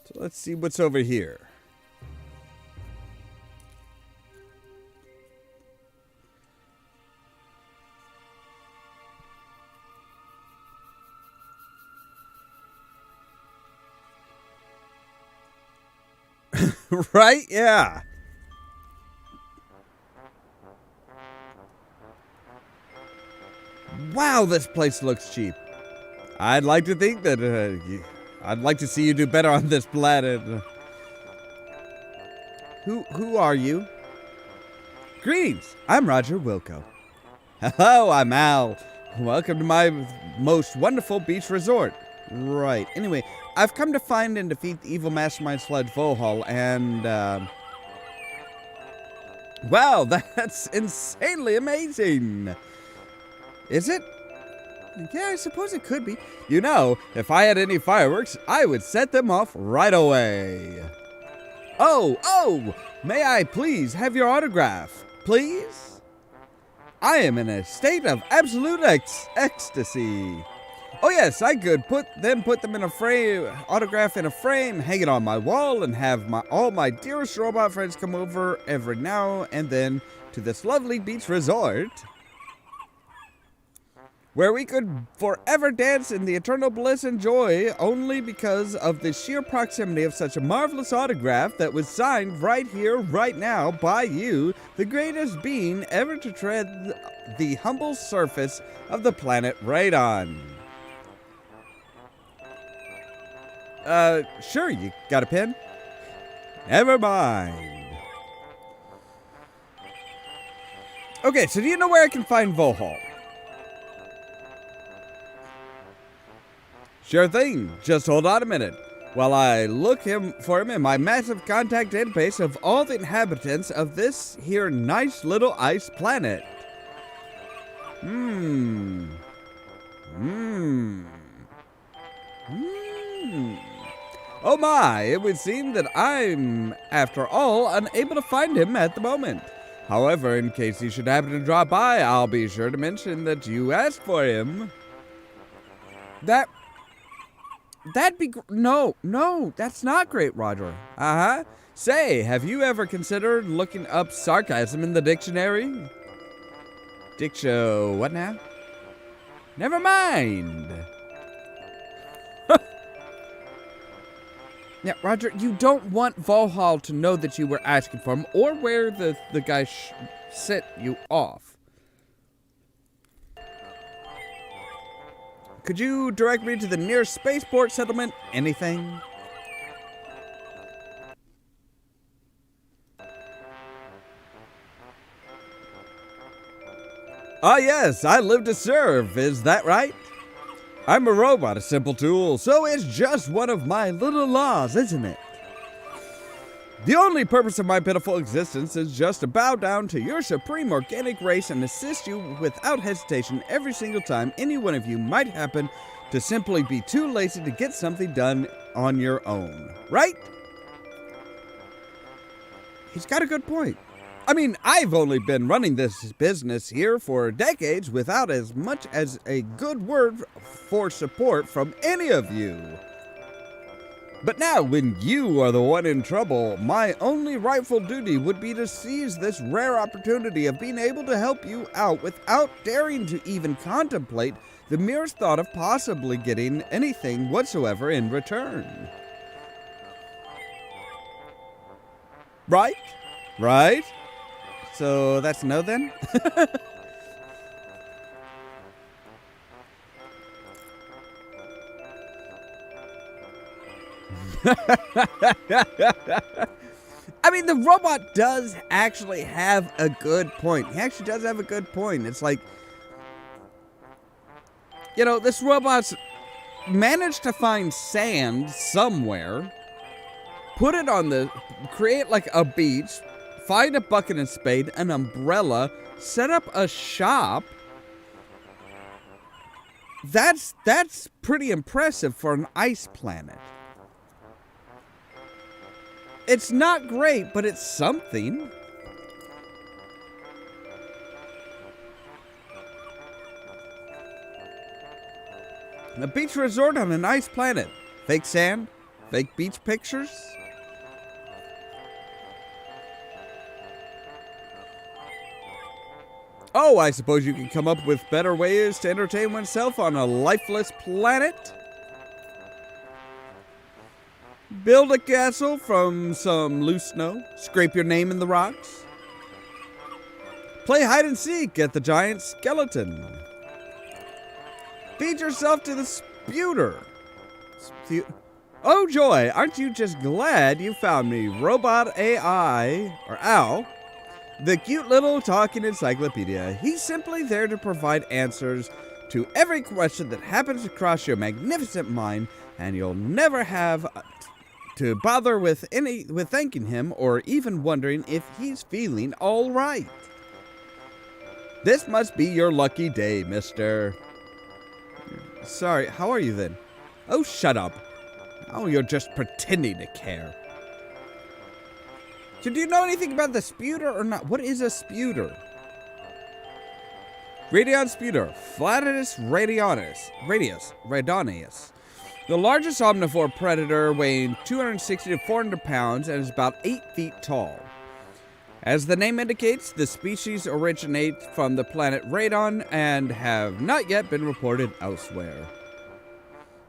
So let's see what's over here. Right? Yeah. Wow, this place looks cheap. I'd like to think that I'd like to see you do better on this planet. Who are you? Greetings. I'm Roger Wilco. Hello, I'm Al. Welcome to my most wonderful beach resort. Right. Anyway, I've come to find and defeat the evil mastermind sludge Vohaul, and, wow, that's insanely amazing. Is it? Yeah, I suppose it could be. You know, if I had any fireworks, I would set them off right away. Oh, may I please have your autograph, please? I am in a state of absolute ecstasy. Oh yes, I could put them in a frame, autograph in a frame, hang it on my wall, and have all my dearest robot friends come over every now and then to this lovely beach resort, where we could forever dance in the eternal bliss and joy only because of the sheer proximity of such a marvelous autograph that was signed right here, right now, by you, the greatest being ever to tread the humble surface of the planet Radon. Sure, you got a pen? Never mind. Okay, so do you know where I can find Vohaul? Sure thing. Just hold on a minute while I look for him in my massive contact database of all the inhabitants of this here nice little ice planet. Oh my, it would seem that I'm, after all, unable to find him at the moment. However, in case he should happen to drop by, I'll be sure to mention that you asked for him. That'd be no, that's not great, Roger. Say, have you ever considered looking up sarcasm in the dictionary? What now? Never mind. Yeah, Roger, you don't want Vohaul to know that you were asking for him or where the guy set you off. Could you direct me to the nearest spaceport settlement? Anything? Ah, yes, I live to serve. Is that right? I'm a robot, a simple tool, so it's just one of my little laws, isn't it? The only purpose of my pitiful existence is just to bow down to your supreme organic race and assist you without hesitation every single time any one of you might happen to simply be too lazy to get something done on your own. Right? He's got a good point. I mean, I've only been running this business here for decades without as much as a good word for support from any of you. But now, when you are the one in trouble, my only rightful duty would be to seize this rare opportunity of being able to help you out without daring to even contemplate the merest thought of possibly getting anything whatsoever in return. Right? Right? So that's no then? I mean, the robot does actually have a good point. He actually does have a good point. It's like, you know, this robot's managed to find sand somewhere, put it on create like a beach, find a bucket and spade, an umbrella, set up a shop. That's pretty impressive for an ice planet. It's not great, but it's something. A beach resort on a nice planet. Fake sand? Fake beach pictures? Oh, I suppose you can come up with better ways to entertain oneself on a lifeless planet? Build a castle from some loose snow. Scrape your name in the rocks. Play hide and seek at the giant skeleton. Feed yourself to the sputer. Oh joy, aren't you just glad you found me, Robot AI, or Al, the cute little talking encyclopedia. He's simply there to provide answers to every question that happens to cross your magnificent mind, and you'll never have to bother with thanking him or even wondering if he's feeling all right. This must be your lucky day, mister. Sorry, how are you then? Oh, shut up. Oh, you're just pretending to care. So do you know anything about the sputer or not? What is a sputer? Radion sputer, Flatus radianeus. The largest omnivore predator, weighing 260 to 400 pounds and is about 8 feet tall. As the name indicates, the species originate from the planet Radon and have not yet been reported elsewhere.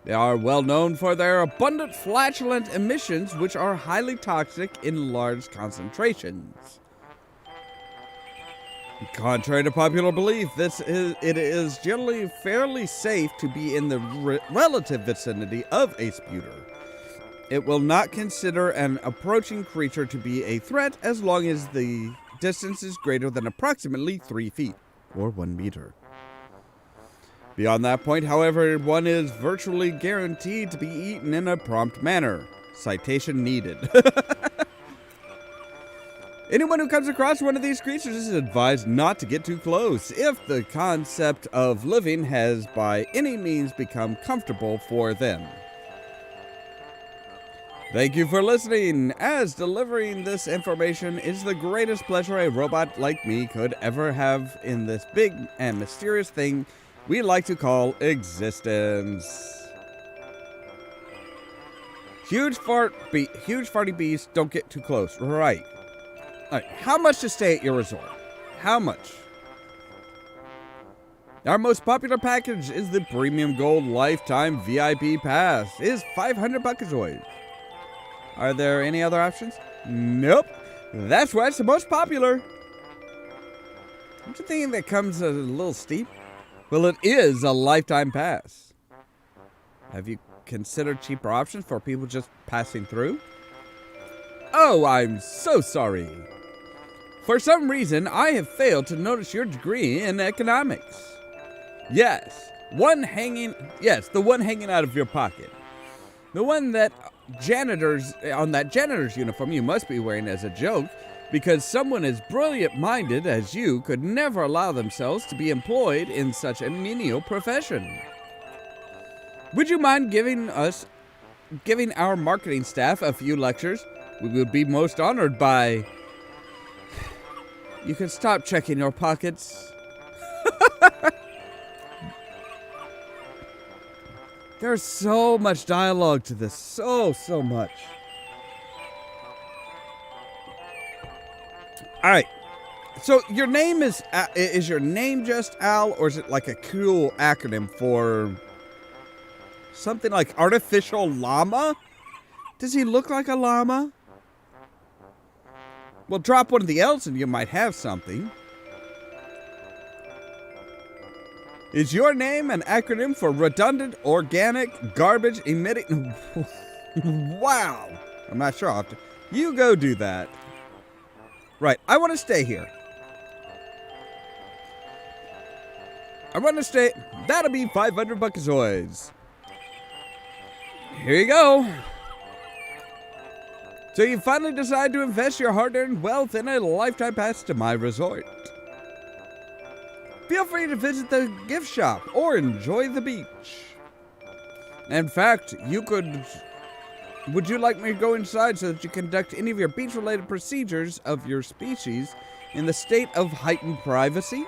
They are well known for their abundant flatulent emissions, which are highly toxic in large concentrations. Contrary to popular belief, it is generally fairly safe to be in the relative vicinity of a sputer. It will not consider an approaching creature to be a threat as long as the distance is greater than approximately 3 feet, or 1 meter. Beyond that point, however, one is virtually guaranteed to be eaten in a prompt manner. Citation needed. Anyone who comes across one of these creatures is advised not to get too close if the concept of living has by any means become comfortable for them. Thank you for listening, as delivering this information is the greatest pleasure a robot like me could ever have in this big and mysterious thing we like to call existence. Huge farty beasts, don't get too close. Right. All right. How much to stay at your resort? How much? Our most popular package is the Premium Gold Lifetime VIP Pass. It is 500 buckazoids. Are there any other options? Nope. That's why it's the most popular. Don't you think that comes a little steep? Well, it is a lifetime pass. Have you considered cheaper options for people just passing through? Oh, I'm so sorry. For some reason, I have failed to notice your degree in economics. Yes, the one hanging out of your pocket. The one that on that janitor's uniform you must be wearing as a joke, because someone as brilliant-minded as you could never allow themselves to be employed in such a menial profession. Would you mind giving our marketing staff a few lectures? We would be most honored by... You can stop checking your pockets. There's so much dialogue to this. So much. All right. So your name is your name just Al, or is it like a cool acronym for something like artificial llama? Does he look like a llama? Well, drop one of the L's and you might have something. Is your name an acronym for redundant organic garbage emitting? Wow. I'm not sure. I'll have to... You go do that. Right. I want to stay here. I want to stay. That'll be 500 buckazoids. Here you go. So you finally decide to invest your hard-earned wealth in a lifetime pass to my resort. Feel free to visit the gift shop or enjoy the beach. In fact, would you like me to go inside so that you conduct any of your beach-related procedures of your species in the state of heightened privacy?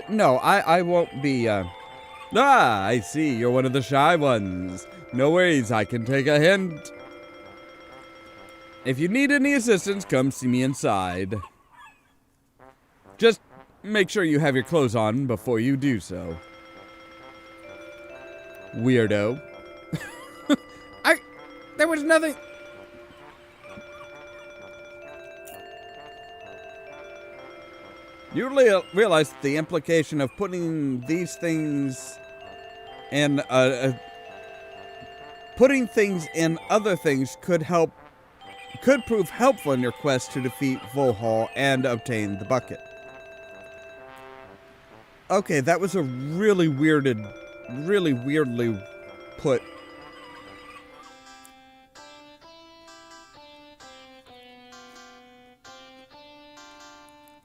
No, I won't be, I see, you're one of the shy ones. No worries, I can take a hint. If you need any assistance, come see me inside. Just make sure you have your clothes on before you do so. Weirdo. There was nothing... You realize the implication of putting these things in putting things in other things could prove helpful in your quest to defeat Vohaul and obtain the bucket. Okay, that was a really weirdly put.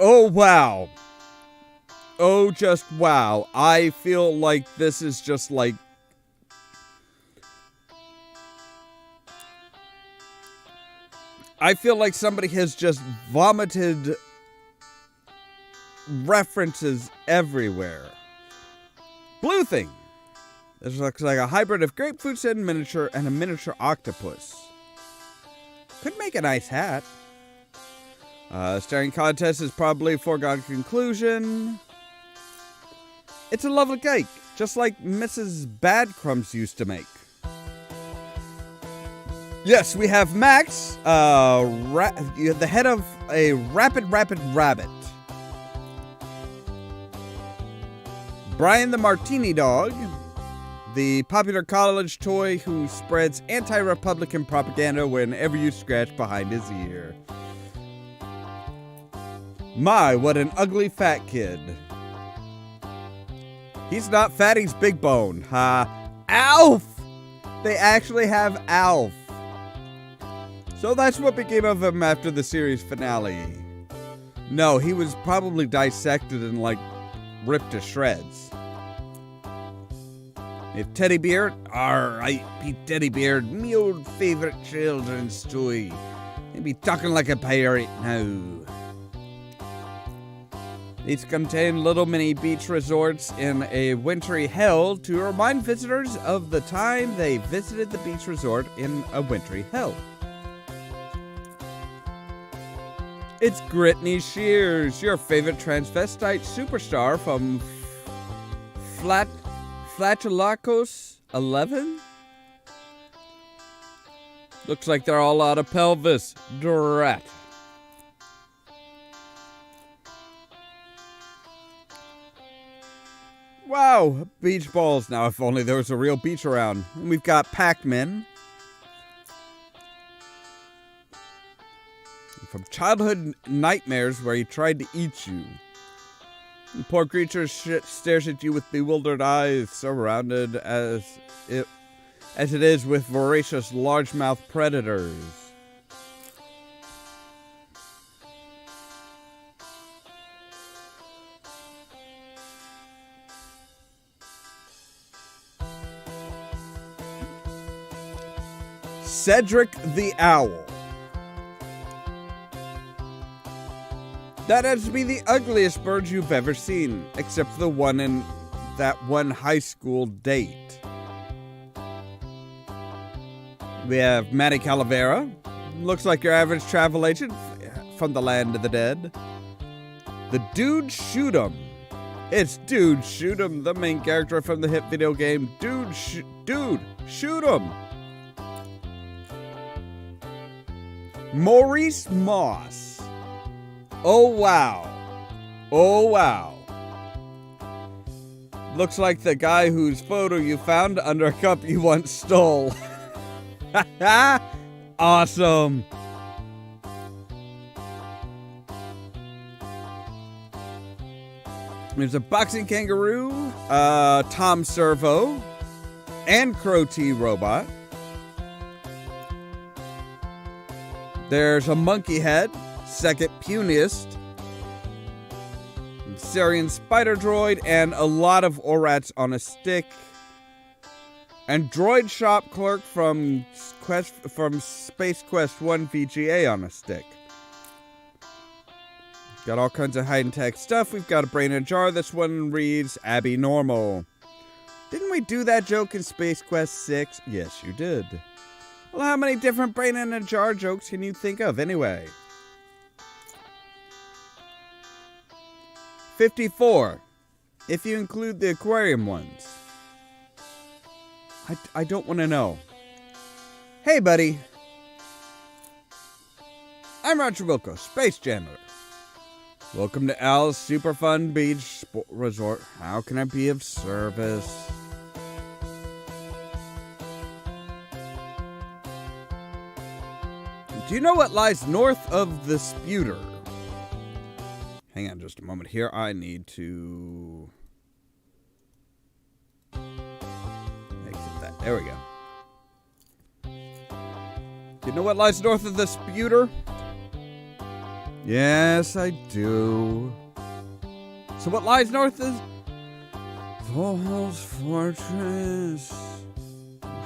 Oh, wow. Oh, just wow. I feel like this is just like... I feel like somebody has just vomited references everywhere. Blue thing. This looks like a hybrid of grapefruit and miniature and a miniature octopus. Could make a nice hat. Staring contest is probably a foregone conclusion. It's a lovely cake, just like Mrs. Badcrumbs used to make. Yes, we have Max, the head of a rapid rabbit. Brian the Martini Dog, the popular college toy who spreads anti-Republican propaganda whenever you scratch behind his ear. My, what an ugly fat kid. He's not fat, he's big bone. Alf! They actually have Alf. So that's what became of him after the series finale. No, he was probably dissected and, like, ripped to shreds. If Teddy Bear, alright, Pete Teddy Bear, me old favorite children's toy. He be talking like a pirate now. These contain little mini beach resorts in a wintry hell to remind visitors of the time they visited the beach resort in a wintry hell. It's Brittany Shears, your favorite transvestite superstar from Flatulacos 11? Looks like they're all out of pelvis. Drat. Wow, beach balls. Now, if only there was a real beach around. And we've got Pac-Man. From childhood nightmares where he tried to eat you. The poor creature stares at you with bewildered eyes, surrounded as it is with voracious largemouth predators. Cedric the Owl. That has to be the ugliest bird you've ever seen, except for the one in that one high school date. We have Manny Calavera. Looks like your average travel agent from the land of the dead. The Dude Shoot 'em. It's Dude Shoot 'em, the main character from the hit video game Dude Shoot 'em. Maurice Moss. Oh wow. Oh wow. Looks like the guy whose photo you found under a cup you once stole. Awesome. There's a boxing kangaroo, Tom Servo, and Crow T Robot. There's a monkey head, second puniest, Syrian spider droid, and a lot of Orats on a stick. And droid shop clerk from Space Quest 1 VGA on a stick. Got all kinds of high-tech stuff. We've got a brain in a jar. This one reads Abby Normal. Didn't we do that joke in Space Quest 6? Yes, you did. Well, how many different brain in a jar jokes can you think of anyway? 54, if you include the aquarium ones. I don't want to know. Hey, buddy. I'm Roger Wilco, Space Janitor. Welcome to Al's Super Fun Beach Resort. How can I be of service? Do you know what lies north of the Sputer? Hang on just a moment here. I need to exit that. There we go. Do you know what lies north of the Sputer? Yes, I do. So what lies north is Vohaul's fortress.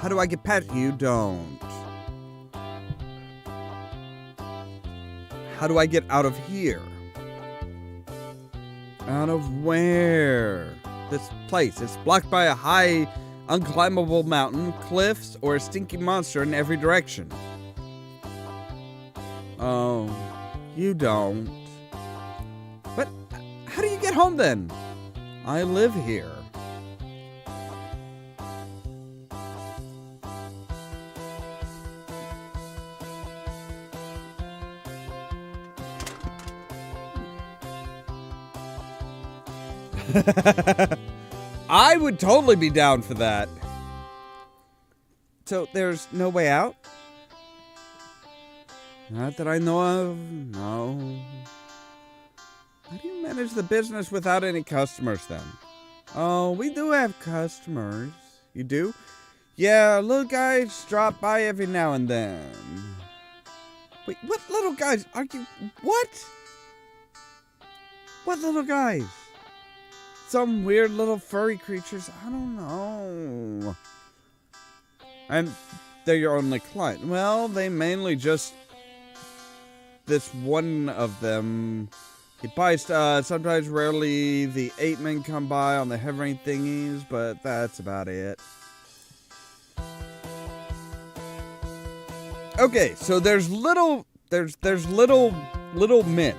How do I get past you? Don't. How do I get out of here? Out of where? This place. It's blocked by a high, unclimbable mountain, cliffs, or a stinky monster in every direction. Oh, you don't. But how do you get home then? I live here. I would totally be down for that. So there's no way out? Not that I know of, no. How do you manage the business without any customers then? Oh, we do have customers. You do? Yeah, little guys drop by every now and then. Wait, what little guys are you? What? What little guys? Some weird little furry creatures. I don't know. And they're your only client. Well, they mainly just... This one of them. He buys, sometimes rarely, the 8 men come by on the hovering thingies, but that's about it. Okay, so there's little men.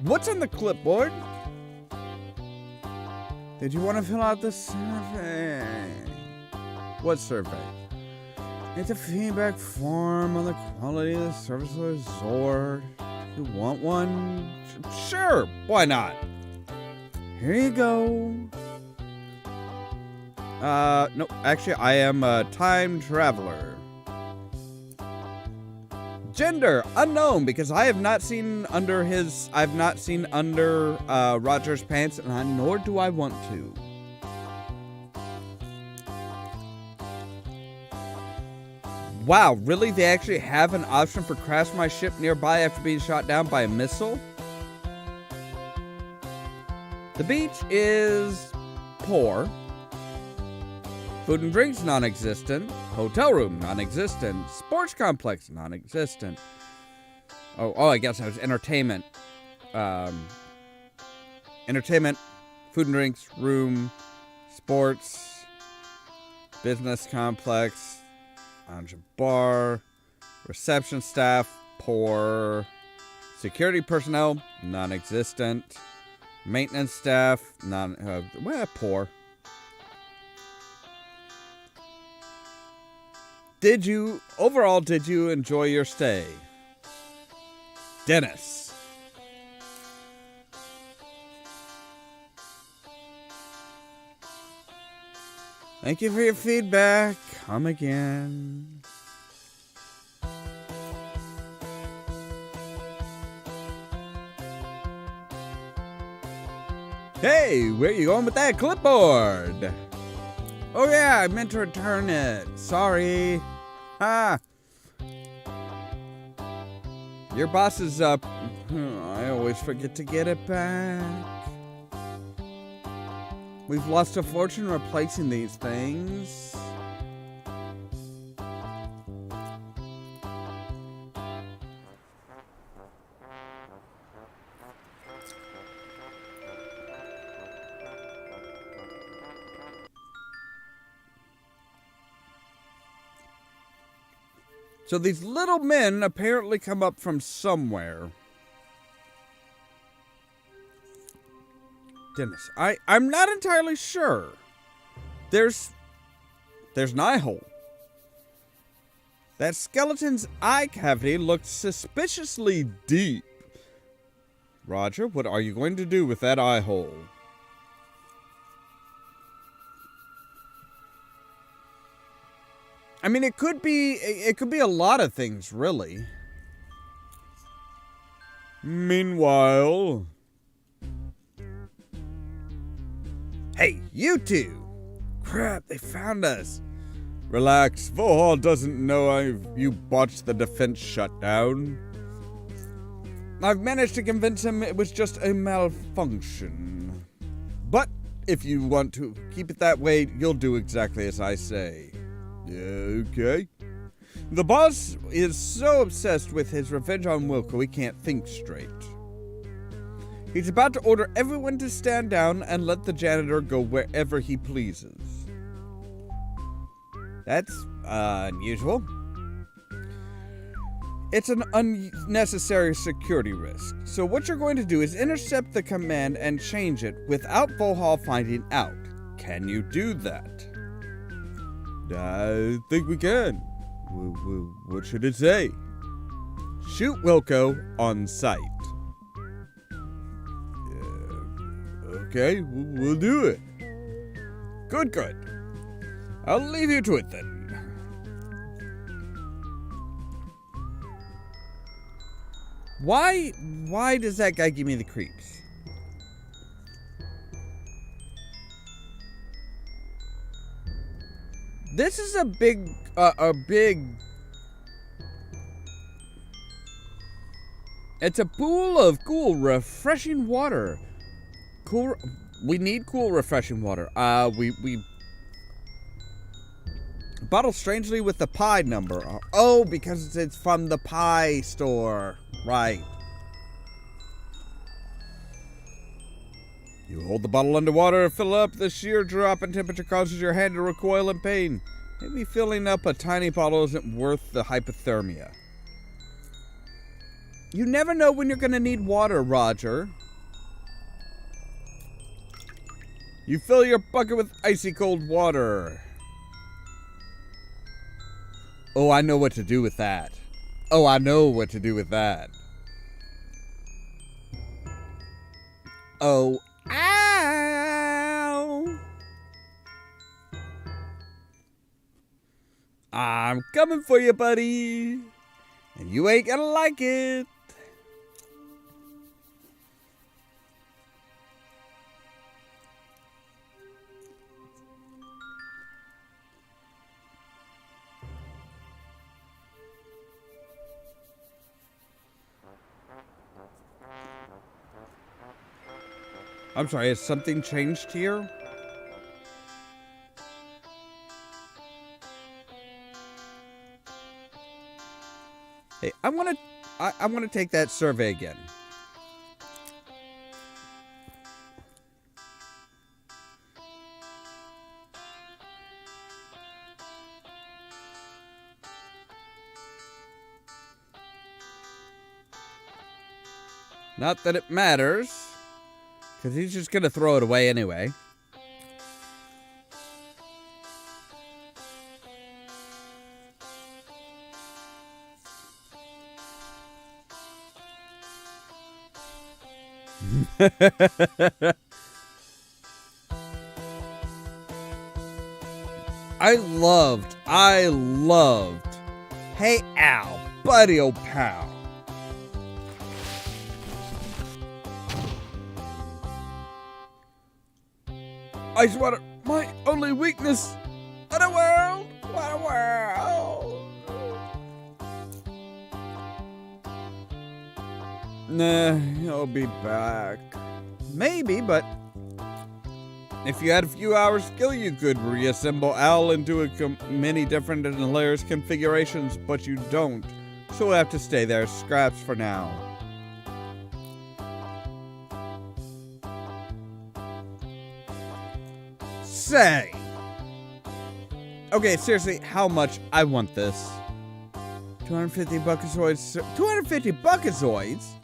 What's on the clipboard? Did you want to fill out the survey? What survey? It's a feedback form on the quality of the service of the resort. You want one? Sure, why not? Here you go. No, actually, I am a time traveler. Gender unknown, because I have not seen under Roger's pants, and nor do I want to. Wow, really? They actually have an option for crash my ship nearby after being shot down by a missile? The beach is poor. Food and drinks, non-existent. Hotel room, non-existent. Sports complex, non-existent. Oh, I guess I was entertainment. Entertainment, food and drinks, room, sports, business complex, lounge and bar, reception staff, poor, security personnel, non-existent, maintenance staff, poor. Did you enjoy your stay? Dennis. Thank you for your feedback. Come again. Hey, where you going with that clipboard? Oh yeah, I meant to return it. Sorry. Your boss is up. I always forget to get it back. We've lost a fortune replacing these things. So these little men apparently come up from somewhere. Dennis, I'm not entirely sure. There's an eye hole. That skeleton's eye cavity looked suspiciously deep. Roger, what are you going to do with that eye hole? I mean, it could be a lot of things, really. Meanwhile, hey, you two! Crap, they found us. Relax, Vohaul doesn't know you botched the defense shutdown. I've managed to convince him it was just a malfunction. But if you want to keep it that way, you'll do exactly as I say. Okay. The boss is so obsessed with his revenge on Wilco he can't think straight. He's about to order everyone to stand down and let the janitor go wherever he pleases. That's unusual. It's an unnecessary security risk. So what you're going to do is intercept the command and change it without Vohaul finding out. Can you do that? I think we can. What should it say? Shoot Wilco on sight. Okay, we'll do it. Good. I'll leave you to it then. Why does that guy give me the creeps? This is a big. It's a pool of cool, refreshing water. We need cool, refreshing water. We bottle strangely with the pie number. Oh, because it's from the pie store. Right. You hold the bottle underwater, fill up. The sheer drop in temperature causes your hand to recoil in pain. Maybe filling up a tiny bottle isn't worth the hypothermia. You never know when you're going to need water, Roger. You fill your bucket with icy cold water. Oh, I know what to do with that. Oh, Oh, ow! I'm coming for you, buddy. And you ain't gonna like it. I'm sorry, has something changed here? Hey, I want to I want to take that survey again. Not that it matters, because he's just going to throw it away anyway. I loved. Hey, Al, buddy, old pal. Ice water, my only weakness. What a world! What a world! Nah, he'll be back. Maybe, but if you had a few hours skill, you could reassemble Al into many different and hilarious configurations, but you don't. So we'll have to stay there, scraps for now. Say. Okay, seriously, how much? I want this. 250 buckazoids. 250 buckazoids?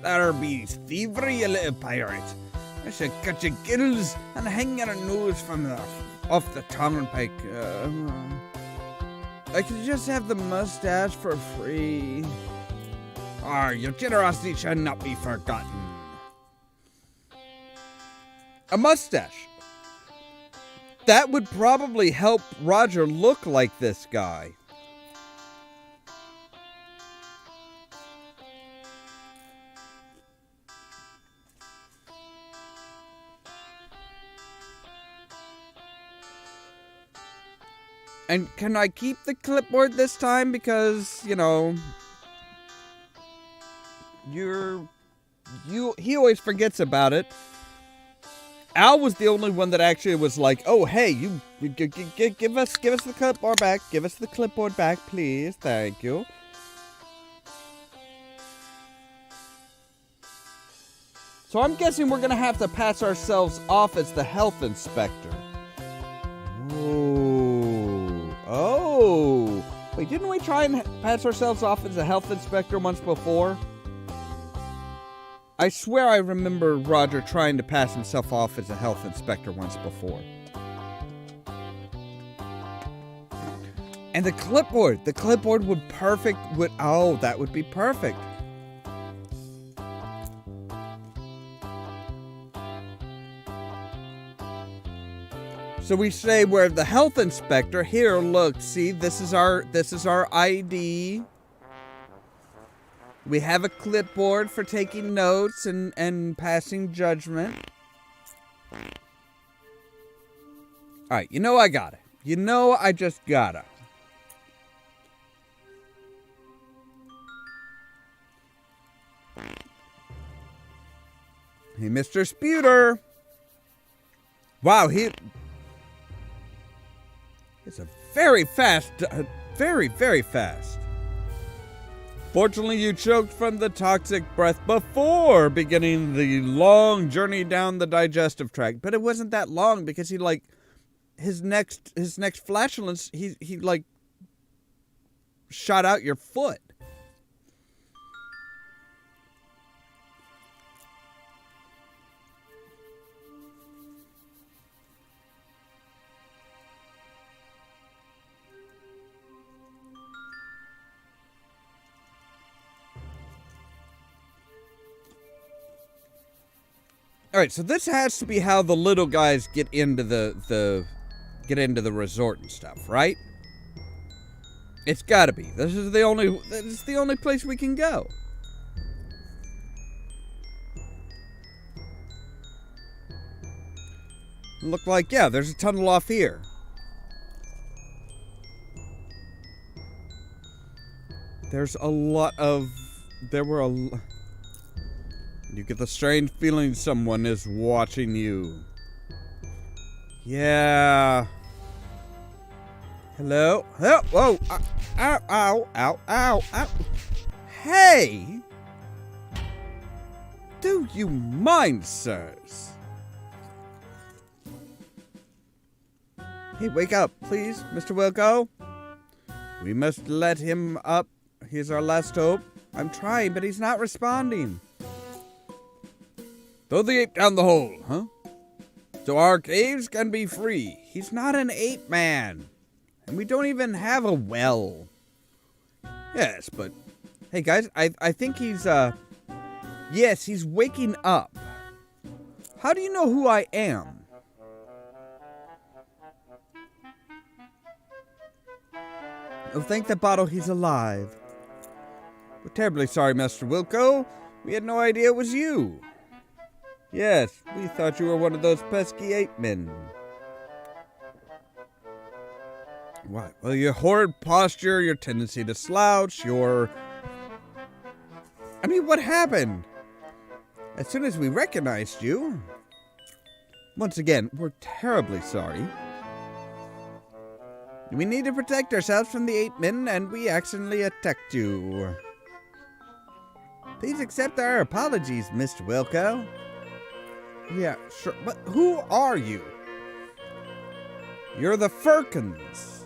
That'll be thievery, you little pirate. I should cut your gills and hang your nose from off the turnpike. I could just have the mustache for free. Your generosity shall not be forgotten. A mustache. That would probably help Roger look like this guy. And can I keep the clipboard this time? Because, you know, he always forgets about it. Al was the only one that actually was like, "Oh, hey, you give us the clipboard back. Give us the clipboard back, please. Thank you." So I'm guessing we're gonna have to pass ourselves off as the health inspector. Oh. Wait, didn't we try and pass ourselves off as a health inspector once before? I swear I remember Roger trying to pass himself off as a health inspector once before. And the clipboard would that would be perfect. So we say we're the health inspector. Here, look, see, this is our ID. We have a clipboard for taking notes and passing judgment. Alright, you know I got it. You know I just gotta. Hey, Mr. Sputer. Wow, it's a very fast, very, very fast. Fortunately, you choked from the toxic breath before beginning the long journey down the digestive tract. But it wasn't that long because he, like, his next flatulence, he like, shot out your foot. All right, so this has to be how the little guys get into the resort and stuff, right? It's got to be. This is the only place we can go. Look like, yeah, there's a tunnel off here. You get the strange feeling someone is watching you. Yeah. Hello? Whoa. Ow, ow, ow, ow, ow. Hey! Do you mind, sirs? Hey, wake up, please, Mr. Wilco. We must let him up. He's our last hope. I'm trying, but he's not responding. Throw the ape down the hole, huh? So our caves can be free. He's not an ape man. And we don't even have a well. Yes, but... Hey, guys, I think he's, Yes, he's waking up. How do you know who I am? Oh, thank the bottle he's alive. We're terribly sorry, Master Wilco. We had no idea it was you. Yes, we thought you were one of those pesky ape men. What? Well, your horrid posture, your tendency to slouch, I mean, what happened? As soon as we recognized you... Once again, we're terribly sorry. We need to protect ourselves from the ape men, and we accidentally attacked you. Please accept our apologies, Mr. Wilco. Yeah, sure. But who are you? You're the Firkins.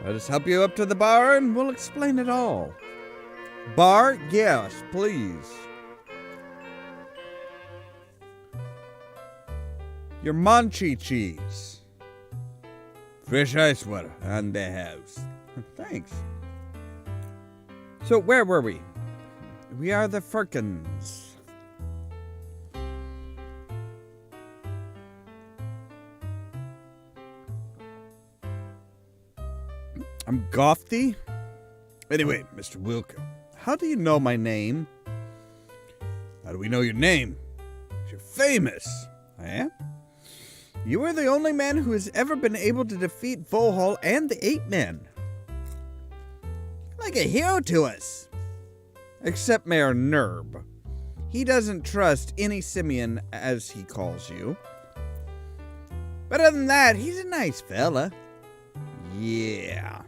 Let us help you up to the bar, and we'll explain it all. Bar? Yes, please. Your Monchi cheese. Fresh ice water on the house. Thanks. So, where were we? We are the Firkins. I'm Gofty? Anyway, Mr. Wilco, how do you know my name? How do we know your name? You're famous. I am? You are the only man who has ever been able to defeat Vohaul and the ape men. Like a hero to us. Except Mayor Nerb. He doesn't trust any simian, as he calls you. But other than that, he's a nice fella. Yeah.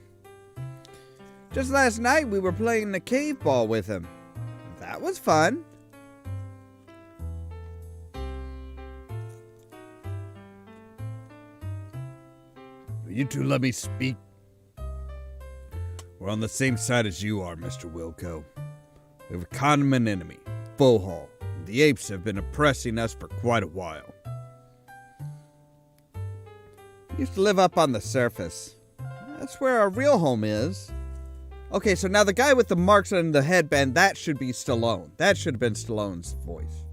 Just last night, we were playing the cave ball with him. That was fun. You two let me speak. We're on the same side as you are, Mr. Wilco. We have a common enemy, Vohaul. The apes have been oppressing us for quite a while. We used to live up on the surface. That's where our real home is. Okay, so now the guy with the marks on the headband, that should be Stallone. That should have been Stallone's voice.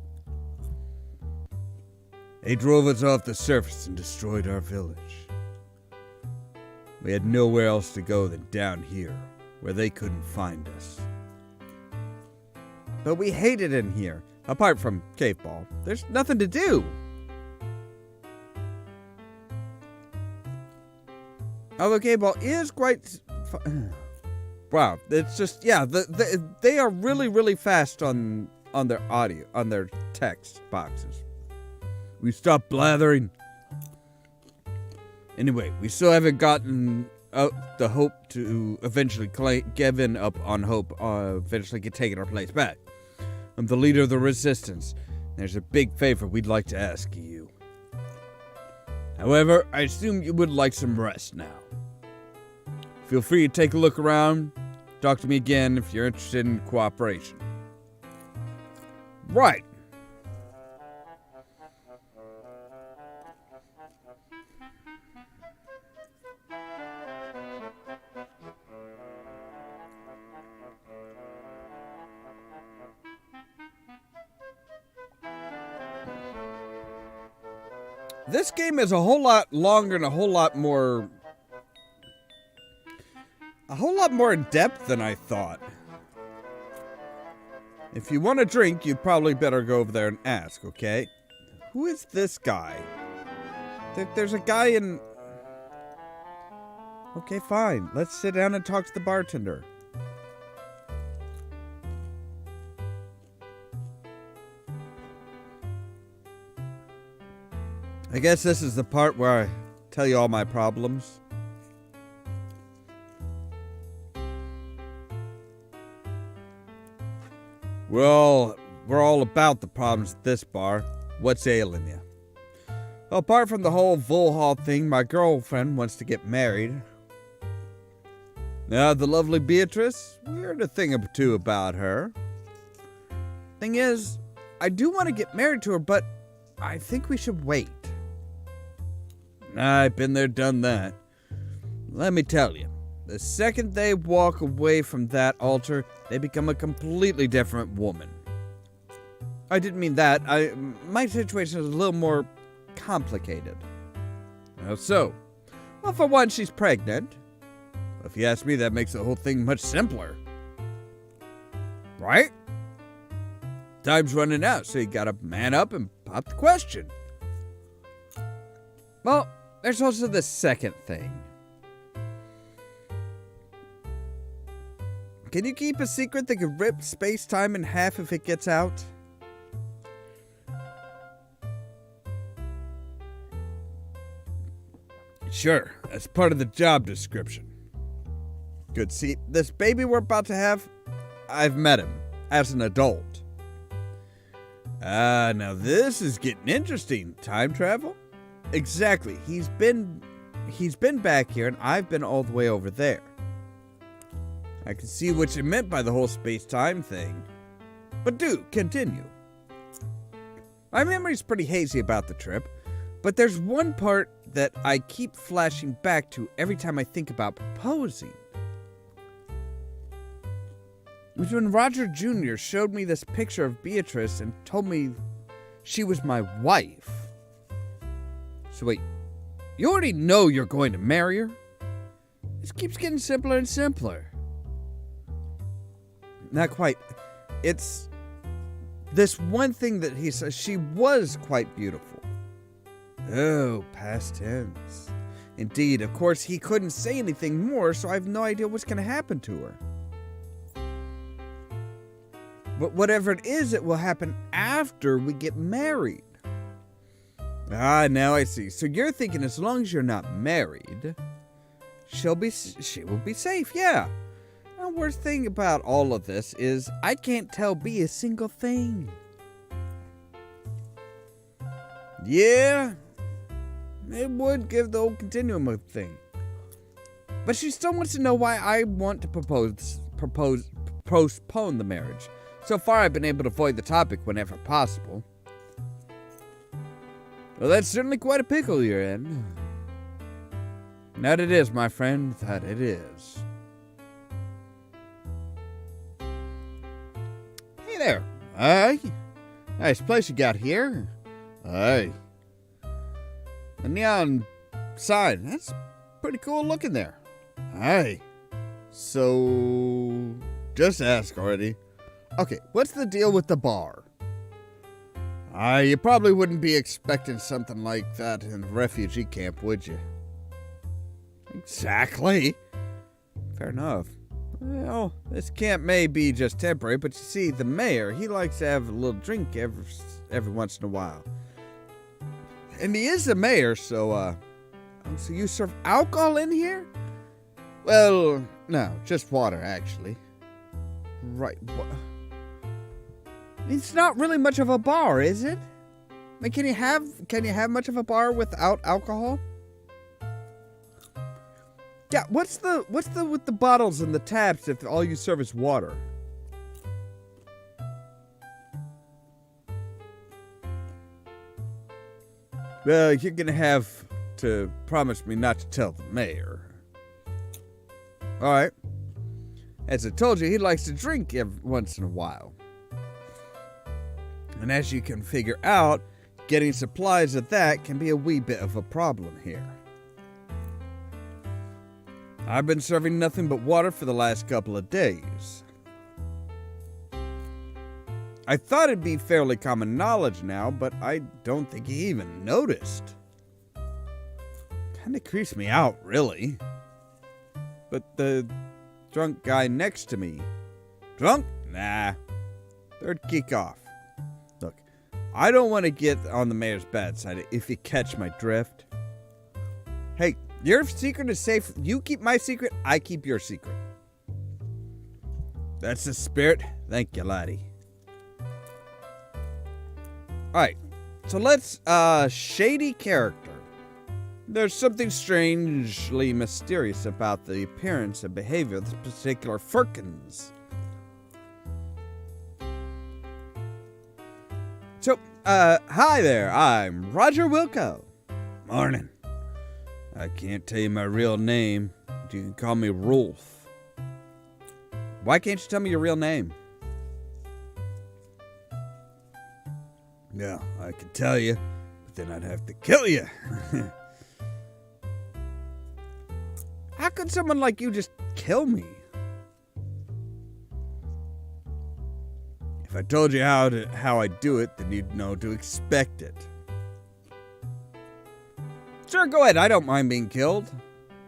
They drove us off the surface and destroyed our village. We had nowhere else to go than down here, where they couldn't find us. But we hate it in here, apart from Cave Ball. There's nothing to do. Although Cave Ball is quite... Wow, it's just, yeah, they are really, really fast on their audio, on their text boxes. We stopped blathering. Anyway, we still haven't gotten the hope to eventually given up on hope, eventually get taking our place back. I'm the leader of the resistance. There's a big favor we'd like to ask you. However, I assume you would like some rest now. Feel free to take a look around. Talk to me again if you're interested in cooperation. Right. This game is a whole lot longer and a whole lot more in depth than I thought. If you want a drink, you'd probably better go over there and ask, okay? Who is this guy? There's a guy in... Okay, fine. Let's sit down and talk to the bartender. I guess this is the part where I tell you all my problems. Well, we're all about the problems at this bar. What's ailing you? Well, apart from the whole Vohaul thing, my girlfriend wants to get married. Now, the lovely Beautrice, we heard a thing or two about her. Thing is, I do want to get married to her, but I think we should wait. I've been there, done that. Let me tell you, the second they walk away from that altar, they become a completely different woman. I didn't mean that. My situation is a little more complicated. Well, for one, she's pregnant. If you ask me, that makes the whole thing much simpler. Right? Time's running out, so you gotta man up and pop the question. Well, there's also the second thing. Can you keep a secret that could rip space-time in half if it gets out? Sure, that's part of the job description. Good. See, this baby we're about to have, I've met him as an adult. Now this is getting interesting. Time travel? Exactly. He's been back here and I've been all the way over there. I can see what you meant by the whole space-time thing. But do continue. My memory's pretty hazy about the trip, but there's one part that I keep flashing back to every time I think about proposing. It was when Roger Jr. showed me this picture of Beautrice and told me she was my wife. So wait, you already know you're going to marry her? This keeps getting simpler and simpler. Not quite. It's this one thing that he says. She was quite beautiful. Oh, past tense. Indeed, of course, he couldn't say anything more, so I have no idea what's going to happen to her. But whatever it is, it will happen after we get married. Now I see. So you're thinking as long as you're not married, she will be safe, yeah. The worst thing about all of this is I can't tell B a single thing. Yeah, it would give the whole continuum a thing. But she still wants to know why I want to postpone the marriage. So far, I've been able to avoid the topic whenever possible. Well, that's certainly quite a pickle you're in. That it is, my friend, that it is. Hey there. Aye. Nice place you got here. Aye. The neon sign, that's pretty cool looking there. Aye. So, just ask already. Okay, what's the deal with the bar? You probably wouldn't be expecting something like that in a refugee camp, would you? Exactly. Fair enough. Well, this camp may be just temporary, but you see, the mayor, he likes to have a little drink every once in a while. And he is the mayor, so you serve alcohol in here? Well, no, just water, actually. Right, it's not really much of a bar, is it? I mean, can you have much of a bar without alcohol? Yeah, what's with the bottles and the taps if all you serve is water? Well, you're gonna have to promise me not to tell the mayor. Alright. As I told you, he likes to drink every once in a while. And as you can figure out, getting supplies of that can be a wee bit of a problem here. I've been serving nothing but water for the last couple of days. I thought it'd be fairly common knowledge now, but I don't think he even noticed. Kinda creeps me out, really. But the drunk guy next to me. Drunk? Nah. Third kick off. Look, I don't want to get on the mayor's bad side if you catch my drift. Hey, your secret is safe. You keep my secret, I keep your secret. That's the spirit. Thank you, laddie. Alright, so let's, shady character. There's something strangely mysterious about the appearance and behavior of this particular Firkins. So, hi there, I'm Roger Wilco. Morning. I can't tell you my real name, but you can call me Rolf. Why can't you tell me your real name? Yeah, I could tell you, but then I'd have to kill you. How could someone like you just kill me? If I told you how I do it, then you'd know to expect it. Sure, go ahead. I don't mind being killed.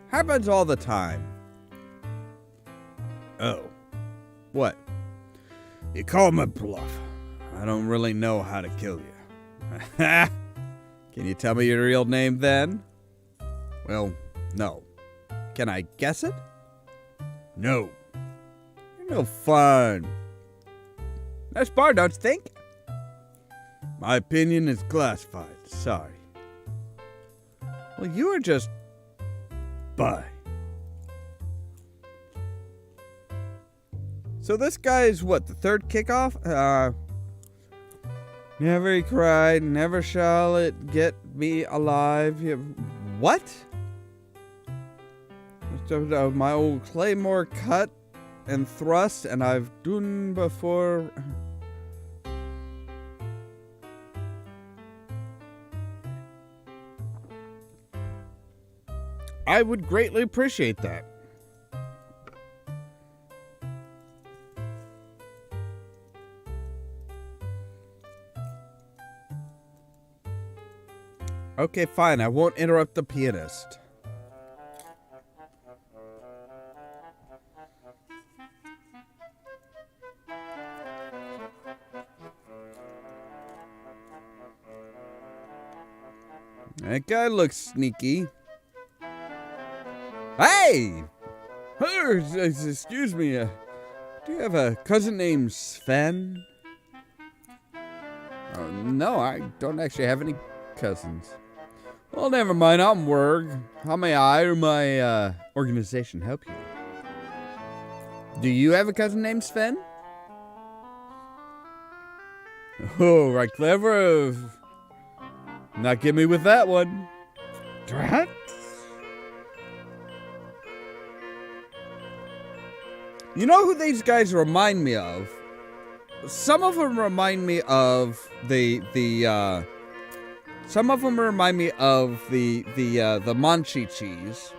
Happens all the time. Oh. What? You call my bluff. I don't really know how to kill you. Can you tell me your real name then? Well, no. Can I guess it? No. You're no fun. Nice bar, don't you think? My opinion is classified. Sorry. Well, you are just... Bye. So this guy is what, the third kickoff? Never he cried, never shall it get me alive. What? My old claymore cut and thrust, and I've done before. I would greatly appreciate that. Okay, fine. I won't interrupt the pianist. That guy looks sneaky. Hey! Excuse me. Do you have a cousin named Sven? No, I don't actually have any cousins. Well, never mind. I'm Werg. How may I or my organization help you? Do you have a cousin named Sven? Oh, right, clever. Not get me with that one. Drat. You know who these guys remind me of? Some of them remind me of the Monchichis.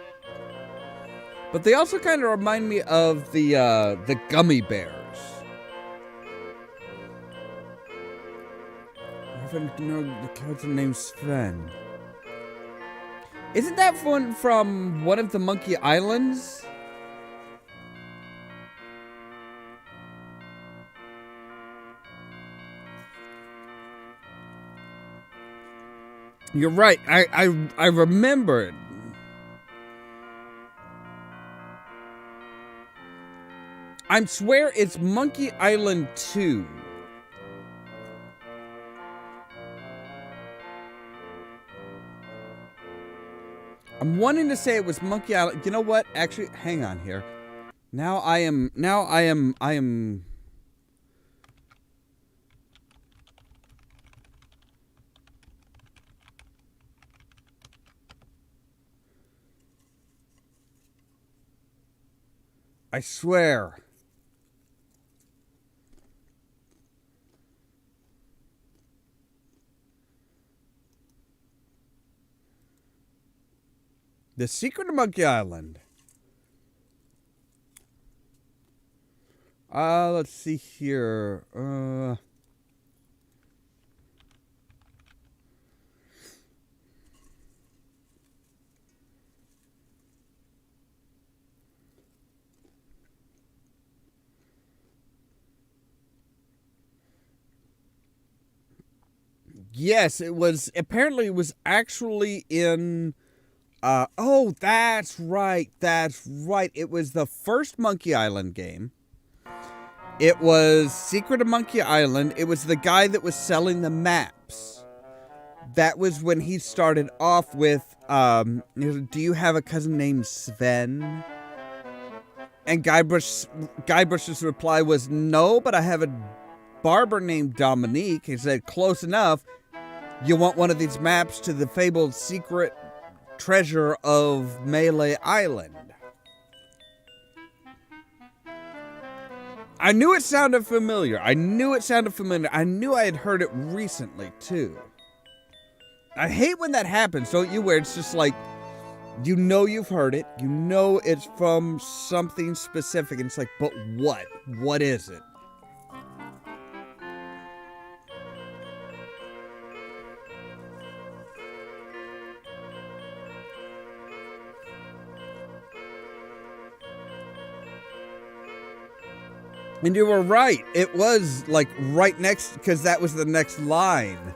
But they also kind of remind me of the gummy bears. I don't know the cousin named Sven. Isn't that one from one of the Monkey Islands? You're right. I remember it. I swear it's Monkey Island 2. I'm wanting to say it was Monkey Island. You know what? Actually, hang on here. Now I am I swear. The Secret of Monkey Island. Let's see here. Yes, it was. Apparently, it was actually in. Oh, that's right. That's right. It was the first Monkey Island game. It was Secret of Monkey Island. It was the guy that was selling the maps. that was when he started off with, do you have a cousin named Sven? And Guybrush's reply was, no, but I have a barber named Dominique. He said, close enough. You want one of these maps to the fabled secret treasure of Melee Island. I knew it sounded familiar. I knew I had heard it recently, too. I hate when that happens, don't you? Where it's just like, you know you've heard it. You know it's from something specific. And it's like, but what? What is it? And you were right. It was like right next, because that was the next line.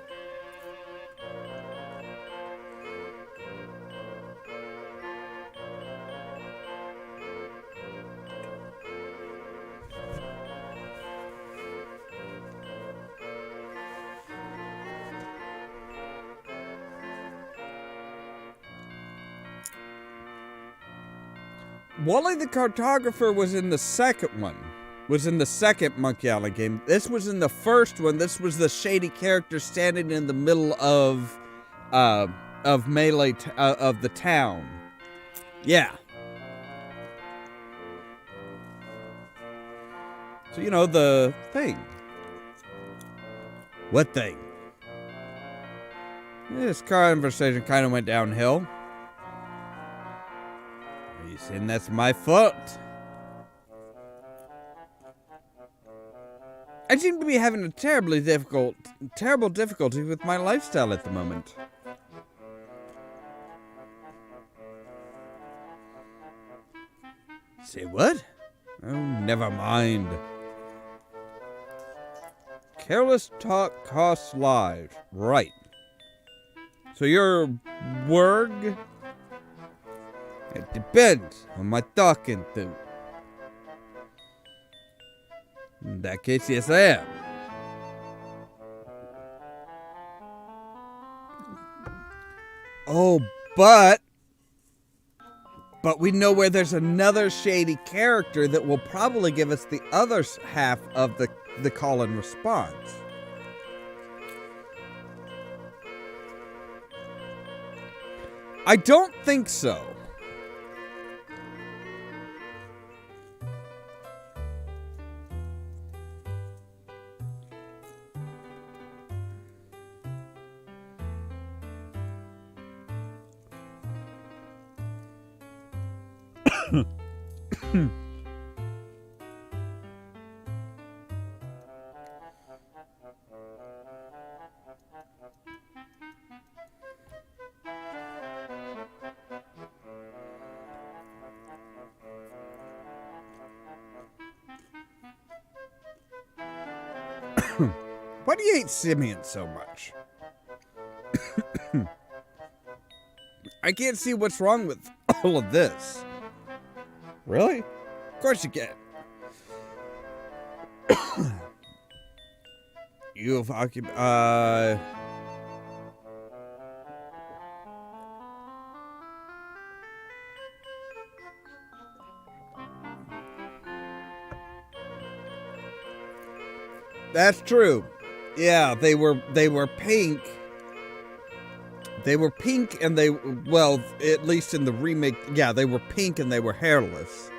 Wally the Cartographer was in the second one. Was in the second Monkey Island game. This was in the first one. This was the shady character standing in the middle of Melee, of the town. Yeah. So, you know, the thing. What thing? This conversation kind of went downhill. Are you saying that's my fault? I seem to be having a terrible difficulty with my lifestyle at the moment. Say what? Oh, never mind. Careless talk costs lives. Right. So you're Werg? It depends on my talking to. In that case, yes I am. Oh, but we know where there's another shady character that will probably give us the other half of the call and response. I don't think so. Why do you hate Simeon so much? I can't see what's wrong with all of this. Really? Of course you can. You have occupied... That's true. Yeah, they were pink. They were pink and they, well, at least in the remake, yeah, they were pink and they were hairless.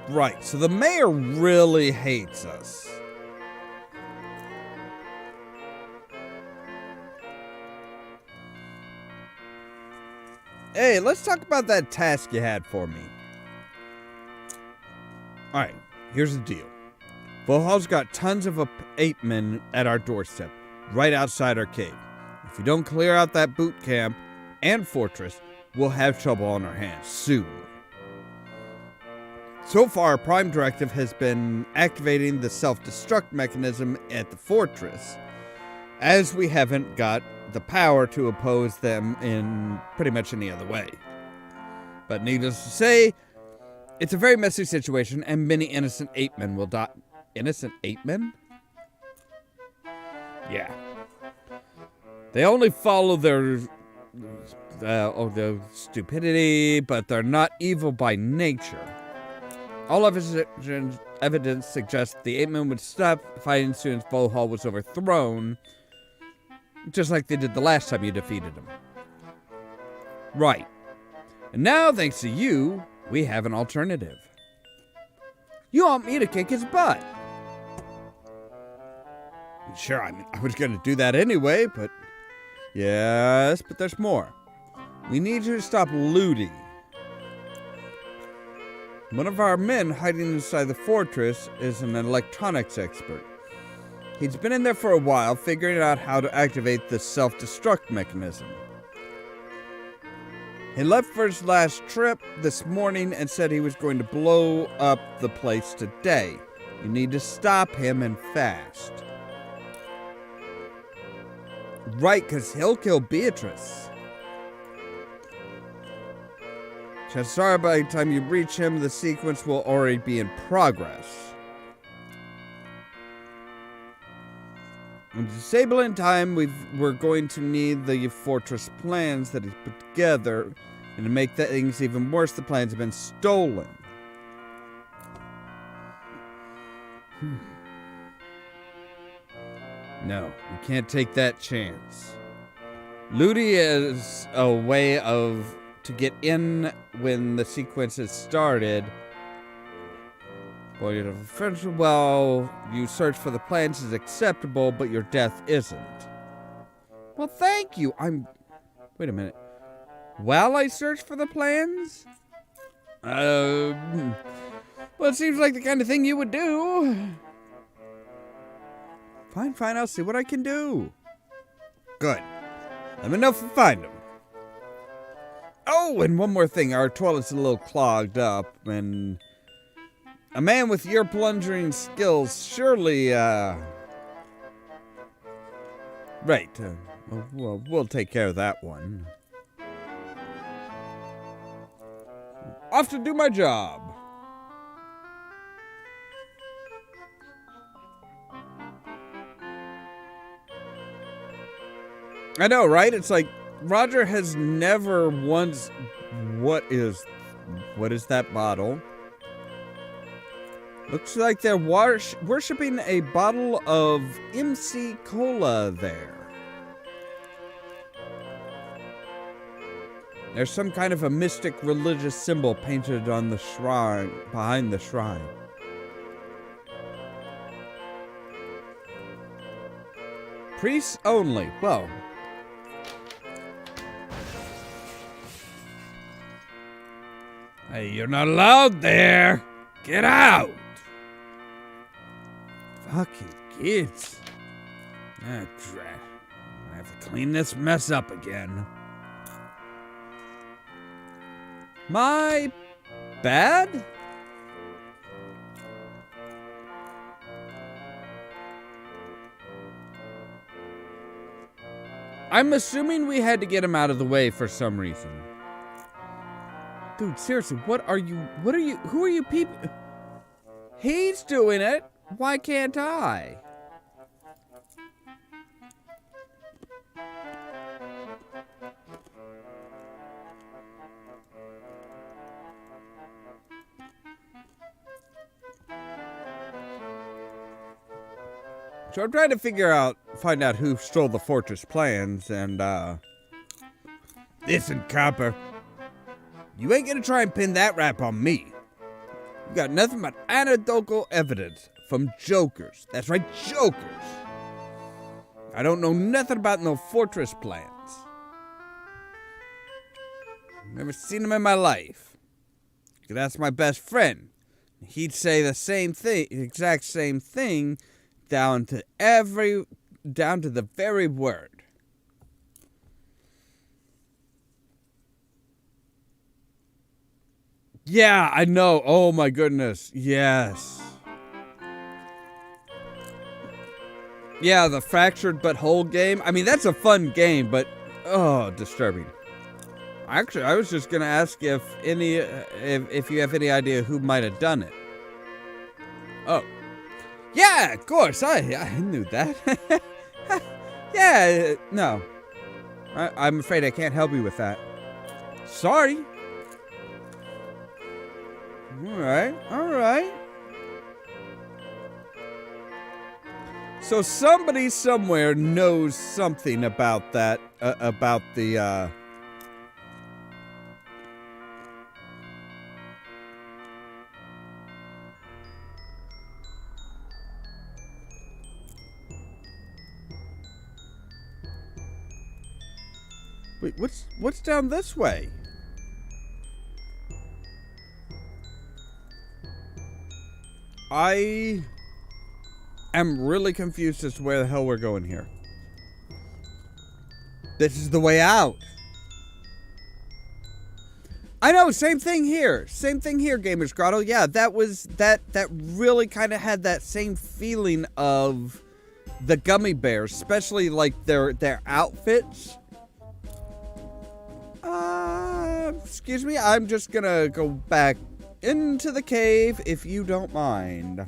Right, so the mayor really hates us. Hey, let's talk about that task you had for me. Alright, here's the deal. Vohaul's got tons of ape men at our doorstep, right outside our cave. If we don't clear out that boot camp and fortress, we'll have trouble on our hands soon. So far, Prime Directive has been activating the self-destruct mechanism at the fortress, as we haven't got the power to oppose them in pretty much any other way. But needless to say, it's a very messy situation, and many innocent ape men will die. Innocent ape men? Yeah. They only follow their stupidity, but they're not evil by nature. All evidence suggests the ape men would stop fighting as soon as Vohaul was overthrown, just like they did the last time you defeated him. Right. And now, thanks to you, we have an alternative. You want me to kick his butt? Sure, I was going to do that anyway, but... Yes, but there's more. We need you to stop looting. One of our men hiding inside the fortress is an electronics expert. He's been in there for a while, figuring out how to activate the self-destruct mechanism. He left for his last trip this morning and said he was going to blow up the place today. You need to stop him and fast. Right, because he'll kill Beautrice. Chances are by the time you reach him, the sequence will already be in progress. And to disable in time, we're going to need the fortress plans that he's put together. And to make things even worse, the plans have been stolen. No, we can't take that chance. Looting is a way to get in when the sequence has started. Well, you search for the plans is acceptable, but your death isn't. Well, thank you. Wait a minute. While I search for the plans? Well, it seems like the kind of thing you would do. Fine, I'll see what I can do. Good. Let me know if I find them. Oh, and one more thing. Our toilet's a little clogged up, and a man with your plunging skills surely, Right. We'll take care of that one. Off to do my job. I know, right? It's like Roger has never once... What is that bottle? Looks like they're worshipping a bottle of MC Cola there. There's some kind of a mystic religious symbol painted on the shrine, behind the shrine. Priests only. Well. Hey, you're not allowed there. Get out. Fucking kids. Ah, drat. I have to clean this mess up again. My bad? I'm assuming we had to get him out of the way for some reason. Dude, seriously, who are you people? He's doing it. Why can't I? So I'm trying to find out who stole the fortress plans, and, listen, copper. You ain't gonna try and pin that rap on me. You got nothing but anecdotal evidence from jokers. That's right, jokers. I don't know nothing about no fortress plans. Never seen them in my life. You could ask my best friend. He'd say the same thing, exact same thing, down to the very word. Yeah, I know. Oh my goodness. Yes. Yeah, the fractured but whole game. I mean, that's a fun game, but disturbing. Actually, I was just gonna ask if you have any idea who might have done it. Oh, yeah, of course. I knew that. Yeah, no. I'm afraid I can't help you with that. Sorry. All right. So somebody somewhere knows something about that, about the, Wait, what's down this way? I am really confused as to where the hell we're going here. This is the way out. I know, same thing here. Same thing here, Gamers Grotto. Yeah, that really kind of had that same feeling of the gummy bears, especially like their outfits. Excuse me, I'm just gonna go back into the cave if you don't mind.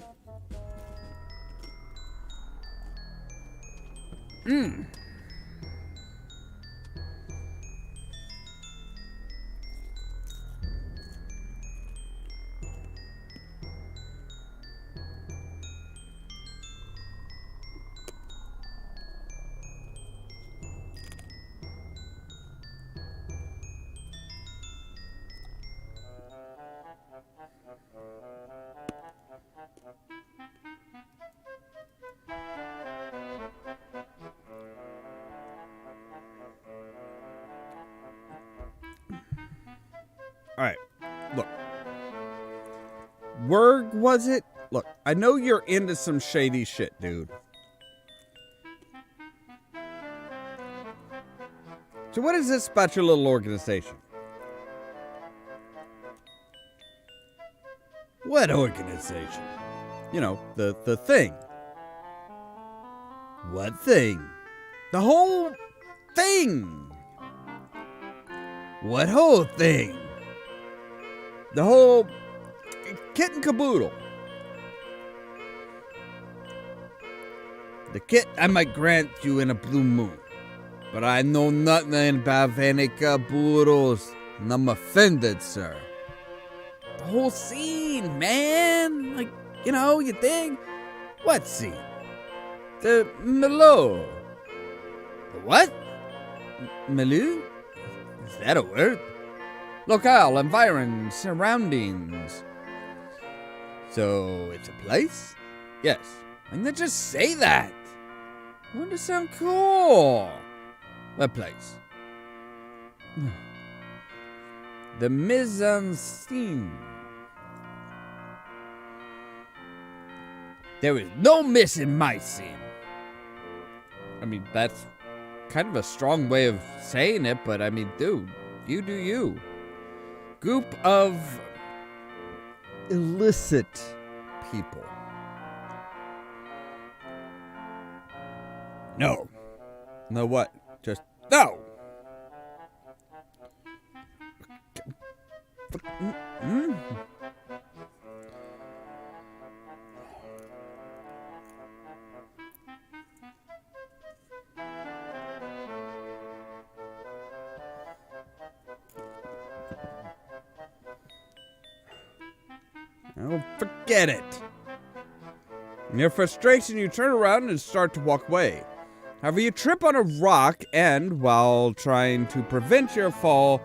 Alright, look. Where was it? Look, I know you're into some shady shit, dude. So what is this about your little organization? What organization? You know, the thing. What thing? The whole thing. What whole thing? The whole kit and caboodle. The kit I might grant you in a blue moon, but I know nothing about any caboodles, and I'm offended, sir. The whole scene, man. Like, you know, you think? What scene? The Melo. The what? Melu? Is that a word? Locale, environ, surroundings. So, it's a place? Yes. And then just say that. Wouldn't it sound cool? What place? The mise en scene. There is no miss in my scene. I mean, that's kind of a strong way of saying it, but I mean, dude, you do you. Group of illicit people. No. No what? Just no. Oh, forget it. In your frustration, you turn around and start to walk away. However, you trip on a rock and, while trying to prevent your fall,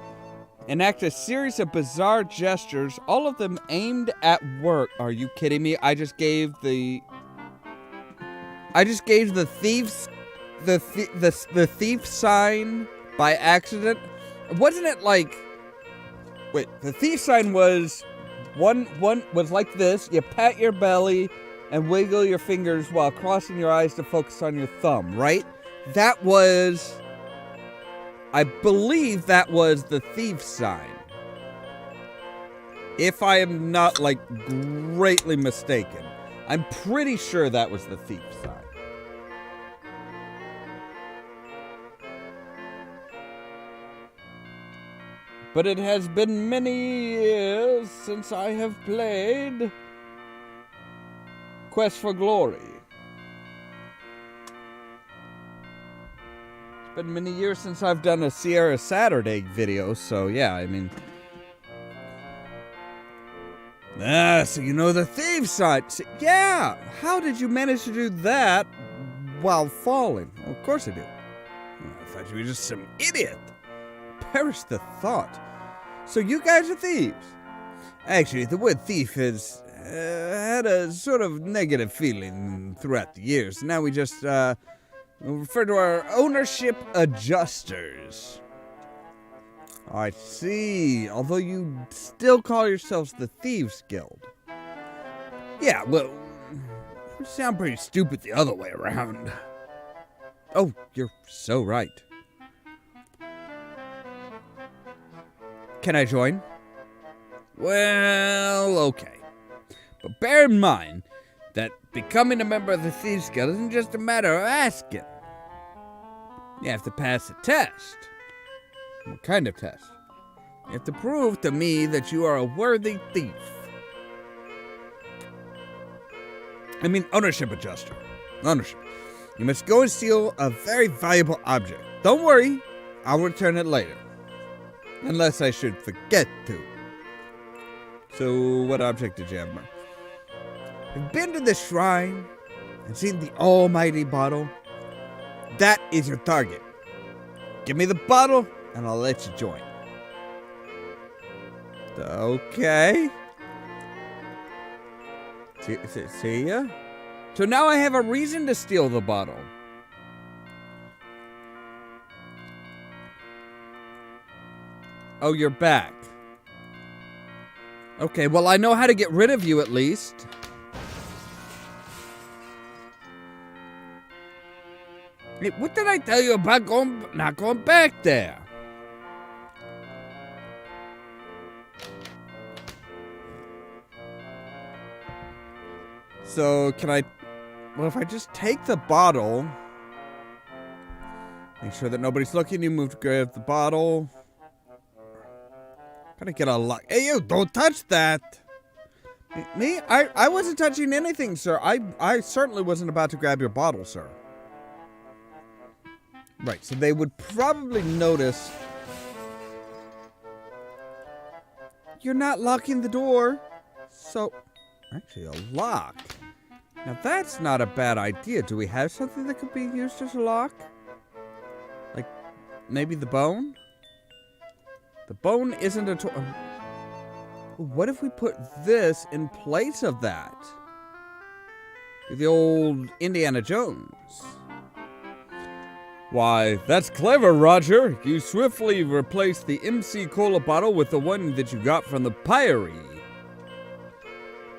enact a series of bizarre gestures, all of them aimed at work. Are you kidding me? I just gave the thieves the thief sign by accident. Wasn't it like? Wait, the thief sign was one was like this. You pat your belly and wiggle your fingers while crossing your eyes to focus on your thumb, right? That was, I believe that was the thief sign. If I am not, like, greatly mistaken. I'm pretty sure that was the thief sign. but it has been many years since I have played Quest for Glory. It's been many years since I've done a Sierra Saturday video, so yeah, I mean... so you know the thieves' side. Yeah, how did you manage to do that while falling? Well, of course I do. I thought you were just some idiot. Perish the thought. So you guys are thieves. Actually, the word thief has had a sort of negative feeling throughout the years. Now we just refer to our ownership adjusters. I see. Although you still call yourselves the Thieves Guild. Yeah, well, you sound pretty stupid the other way around. Oh, you're so right. Can I join? Well, okay. But bear in mind that becoming a member of the Thieves Guild isn't just a matter of asking. You have to pass a test. What kind of test? You have to prove to me that you are a worthy thief. I mean, ownership adjuster. Ownership. You must go and steal a very valuable object. Don't worry, I'll return it later. Unless I should forget to. So, what object did you have, man? I've been to the shrine and seen the almighty bottle. That is your target. Give me the bottle and I'll let you join. Okay. See ya? So now I have a reason to steal the bottle. Oh, you're back. Okay, well, I know how to get rid of you at least. Hey, what did I tell you about not going back there? So, can I... Well, if I just take the bottle... Make sure that nobody's looking, you move to grab the bottle... Gotta get a lock. Hey, you, don't touch that! Me? I wasn't touching anything, sir. I certainly wasn't about to grab your bottle, sir. Right, so they would probably notice... You're not locking the door. So... Actually, a lock. Now, that's not a bad idea. Do we have something that could be used as a lock? Like, maybe the bone? The bone isn't a toy. What if we put this in place of that? The old Indiana Jones. Why, that's clever, Roger. You swiftly replaced the MC Cola bottle with the one that you got from the Pyre.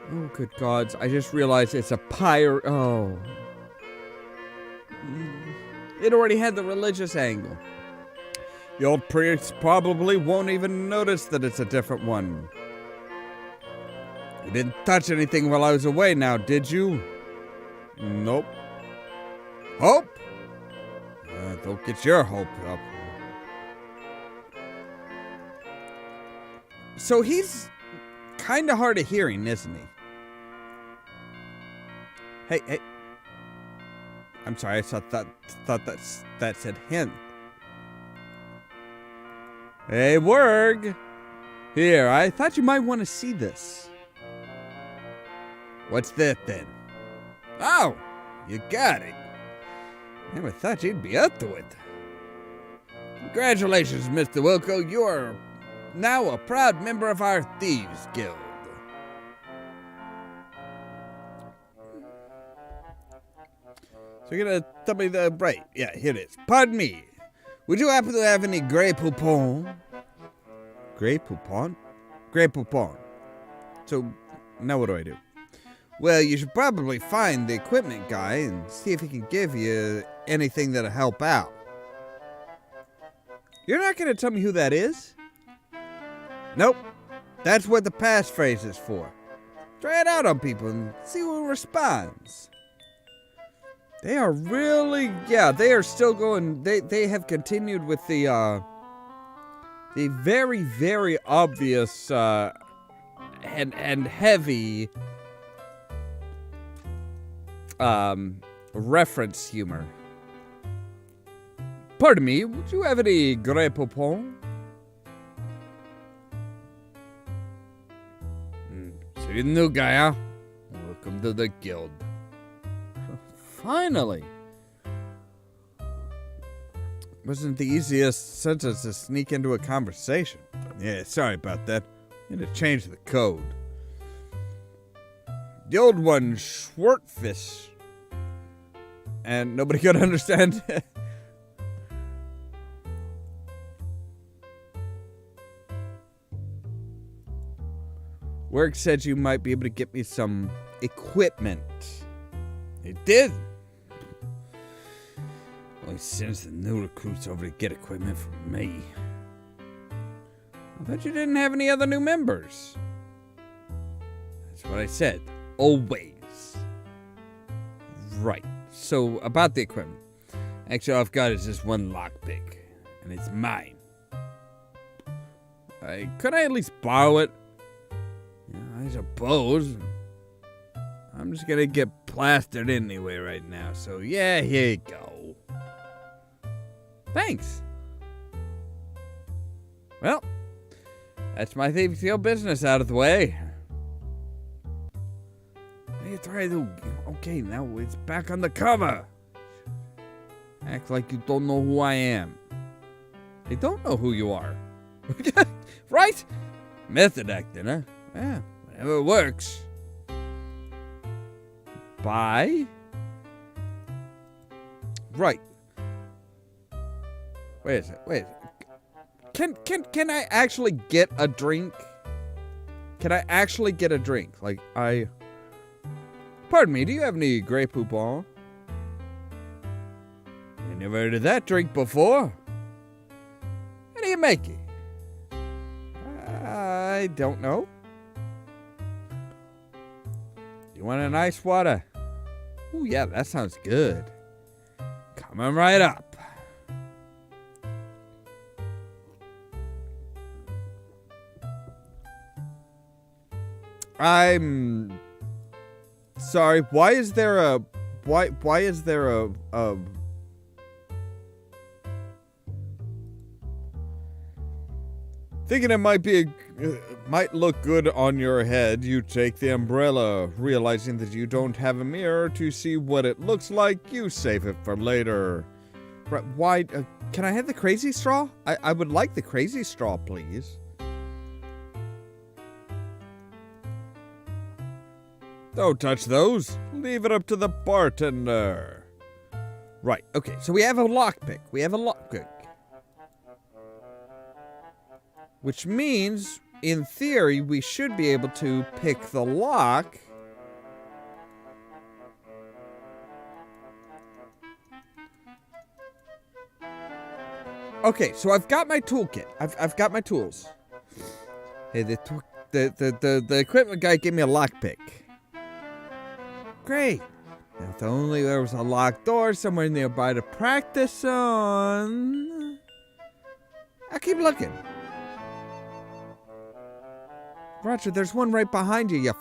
Oh, good gods. I just realized it's a Pyre. Oh. It already had the religious angle. The old priest probably won't even notice that it's a different one. You didn't touch anything while I was away now, did you? Nope. Hope? Don't get your hope up. So he's kind of hard of hearing, isn't he? Hey. I'm sorry, I thought that said hint. Hey, Werg! Here, I thought you might want to see this. What's that, then? Oh, you got it. Never thought you'd be up to it. Congratulations, Mr. Wilco. You are now a proud member of our Thieves Guild. So you're gonna tell me the... Right, yeah, here it is. Pardon me. Would you happen to have any Grey Poupon? Grey Poupon? Grey Poupon. So, now what do I do? Well, you should probably find the equipment guy and see if he can give you anything that'll help out. You're not going to tell me who that is? Nope. That's what the passphrase is for. Try it out on people and see who responds. They are really, yeah, they are still going, they have continued with the the very, very obvious and heavy reference humor. Pardon me, would you have any Grey Poupon? So you're the new guy, huh? Welcome to the guild. Finally! Wasn't the easiest sentence to sneak into a conversation. Yeah, sorry about that. Need to change the code. The old one, Schwartfish. And nobody could understand. Work said you might be able to get me some equipment. It did. Only sends the new recruits over to get equipment from me. I thought you didn't have any other new members. That's what I said. Always. Right. So, about the equipment. Actually, all I've got is just one lockpick. And it's mine. Could I at least borrow it? Yeah, I suppose. I'm just gonna get plastered anyway right now. So, yeah, here you go. Thanks. Well, that's my thief steal business out of the way. Hey, try to. Okay, now it's back on the cover. Act like you don't know who I am. They don't know who you are. Right? Method acting, huh? Yeah, whatever works. Bye? Right. Wait a sec. Wait. Can I actually get a drink? Can I actually get a drink? Like, Pardon me, do you have any Grey Poupon? I never heard of that drink before. How do you make it? I don't know. You want an ice water? Oh yeah, that sounds good. Coming right up. I'm sorry. Why is there a thinking it might look good on your head, you take the umbrella. Realizing that you don't have a mirror to see what it looks like, you save it for later. Right, why? Can I have the crazy straw? I would like the crazy straw, please. Don't touch those. Leave it up to the bartender. Right, okay, so we have a lockpick. Which means, in theory, we should be able to pick the lock. Okay, so I've got my toolkit. I've got my tools. Hey, the equipment guy gave me a lockpick. Great. Now, if only there was a locked door somewhere nearby to practice on. I'll keep looking. Roger, there's one right behind you,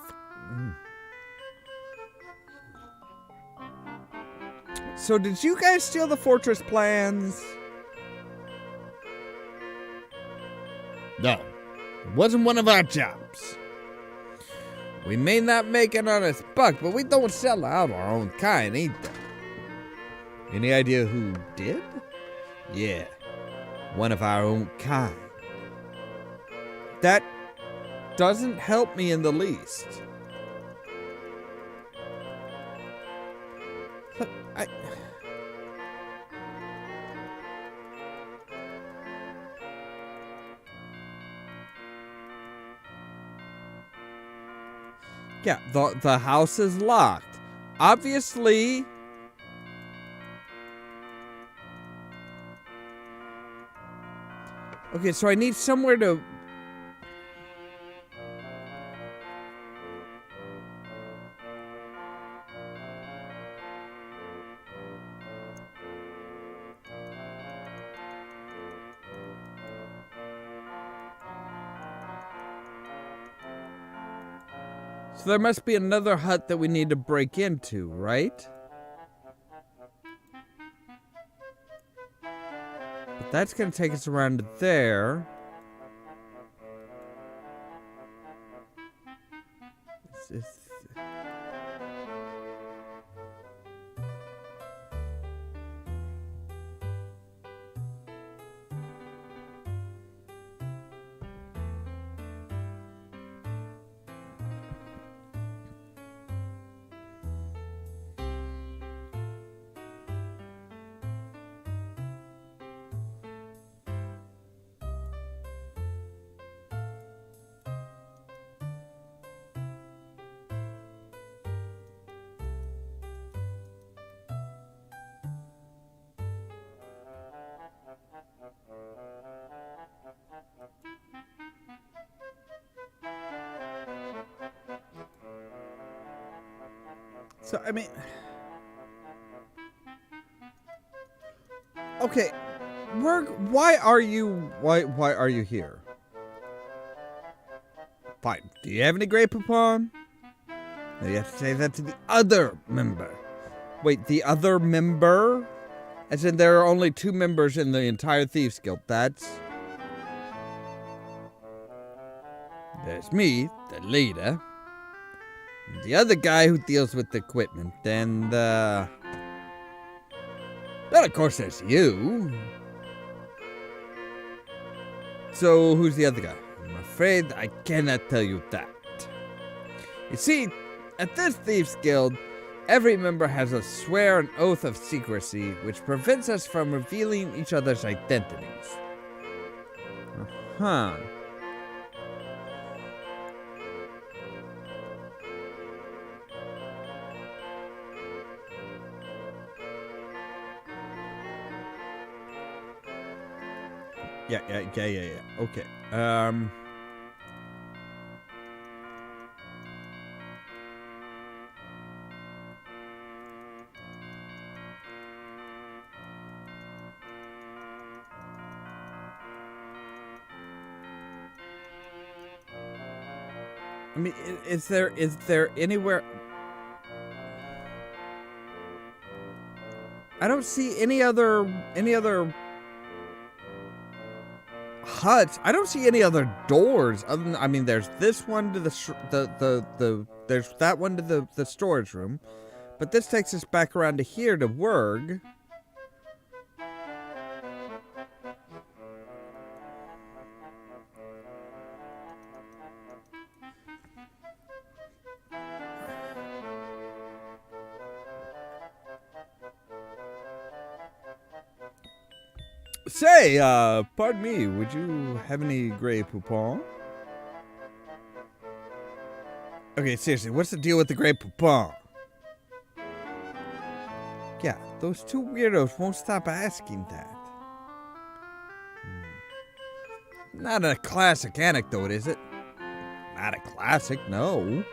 So did you guys steal the fortress plans? No. It wasn't one of our jobs. We may not make an honest buck, but we don't sell out our own kind either. Any idea who did? Yeah, one of our own kind. That doesn't help me in the least. Look, yeah, the house is locked. Obviously. Okay, so I need somewhere to. So there must be another hut that we need to break into, right? But that's going to take us around to there. It's So, I mean... Okay, why are you here? Fine. Do you have any Grey Poupon? No, you have to say that to the other member. Wait, the other member? As in there are only 2 members in the entire Thieves Guild. That's... There's me, the leader. And the other guy who deals with the equipment. And, well, of course there's you. So, who's the other guy? I'm afraid I cannot tell you that. You see, at this Thieves Guild, every member has a swear an oath of secrecy, which prevents us from revealing each other's identities. Uh-huh. Yeah. Okay. I mean, is there anywhere? I don't see any other huts. I don't see any other doors other than, I mean, there's this one to there's that one to the storage room, but this takes us back around to here to Werg. Say, pardon me, would you have any Grey Poupon? Okay, seriously, what's the deal with the Grey Poupon? Yeah, those 2 weirdos won't stop asking that. Not a classic anecdote, is it? Not a classic, no.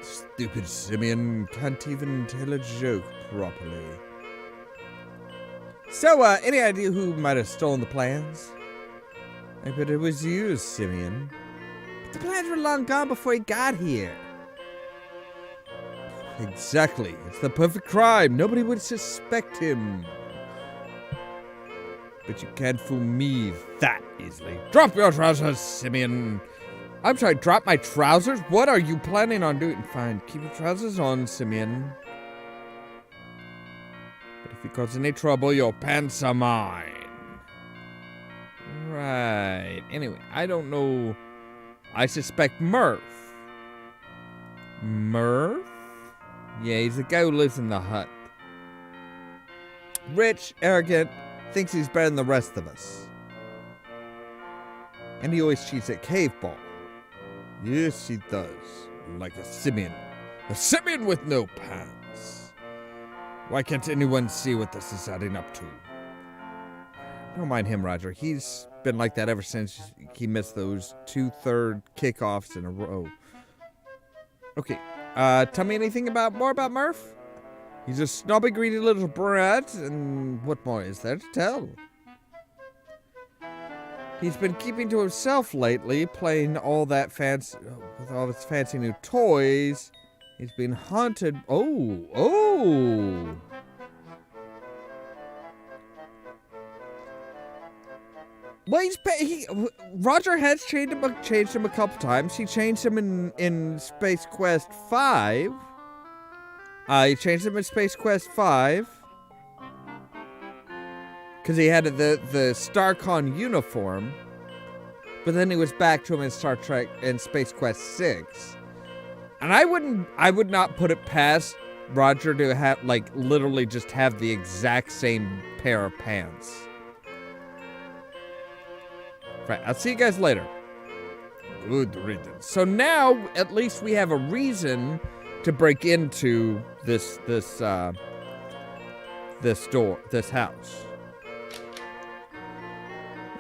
Stupid Simeon can't even tell a joke properly. So, any idea who might have stolen the plans? I bet it was you, Simeon. But the plans were long gone before he got here. Exactly. It's the perfect crime. Nobody would suspect him. But you can't fool me that easily. Drop your trousers, Simeon. I'm sorry, drop my trousers? What are you planning on doing? Fine, keep your trousers on, Simeon. If you cause any trouble, your pants are mine. Right. Anyway, I don't know. I suspect Murph. Murph? Yeah, he's the guy who lives in the hut. Rich, arrogant, thinks he's better than the rest of us. And he always cheats at cave ball. Yes, he does. Like a Simeon. A Simeon with no pants. Why can't anyone see what this is adding up to? Don't mind him, Roger. He's been like that ever since he missed those 2/3 kickoffs in a row. Okay, tell me anything more about Murph? He's a snobby, greedy little brat, and what more is there to tell? He's been keeping to himself lately, playing all that fancy with all his fancy new toys. He's been haunted. Oh. Well, Roger has changed him a couple times. He changed him in Space Quest 5. He changed him in Space Quest 5. Because he had the StarCon uniform. But then he was back to him in Star Trek in Space Quest 6. And I would not put it past Roger to have, like, literally just have the exact same pair of pants. Right, I'll see you guys later. Good riddance. So now, at least we have a reason to break into this house.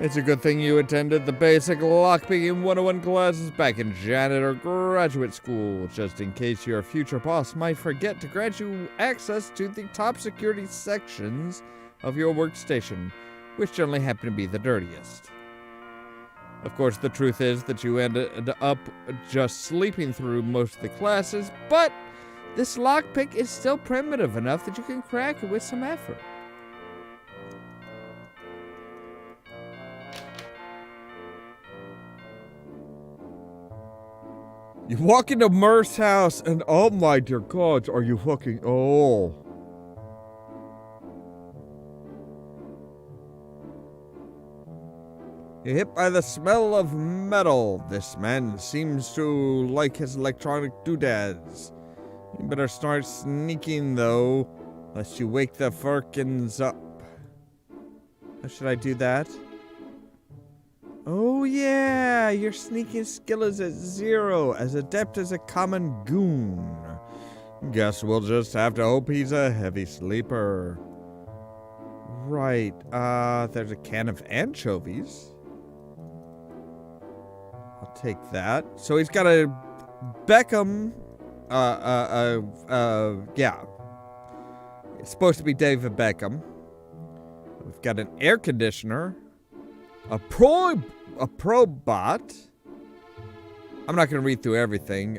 It's a good thing you attended the basic lockpicking 101 classes back in janitor graduate school, just in case your future boss might forget to grant you access to the top security sections of your workstation, which generally happen to be the dirtiest. Of course, the truth is that you ended up just sleeping through most of the classes, but this lockpick is still primitive enough that you can crack it with some effort. You walk into Murph's house and, oh my dear gods, are you fucking, oh. You're hit by the smell of metal. This man seems to like his electronic doodads. You better start sneaking, though, lest you wake the Firkins up. How should I do that? Oh yeah, your sneaking skill is at 0, as adept as a common goon. Guess we'll just have to hope he's a heavy sleeper. Right, there's a can of anchovies. I'll take that. So he's got a Beckham, yeah. It's supposed to be David Beckham. We've got an air conditioner. A probot. I'm not going to read through everything.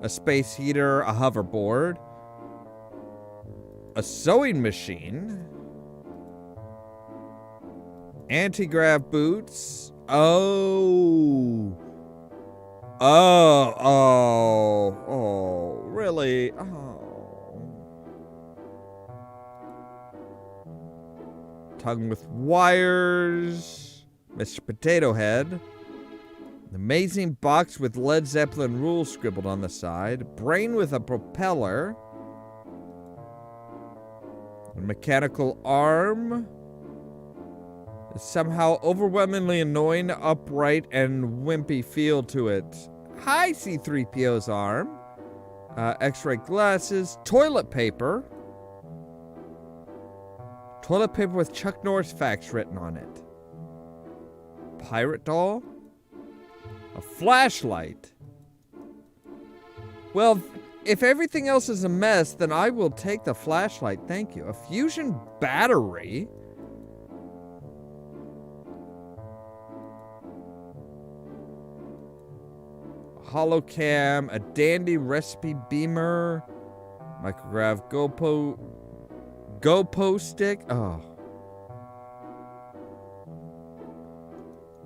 A space heater, a hoverboard, a sewing machine, anti-grav boots. Oh, really? Tongue with wires. Mr. Potato Head. An amazing box with Led Zeppelin rules scribbled on the side. Brain with a propeller. A mechanical arm. A somehow overwhelmingly annoying, upright, and wimpy feel to it. Hi, C-3PO's arm. X-ray glasses. Toilet paper. Toilet paper with Chuck Norris facts written on it. Pirate doll? A flashlight? Well, if everything else is a mess, then I will take the flashlight, thank you. A fusion battery? A holocam, a dandy recipe beamer, micrograph GoPro stick? Oh.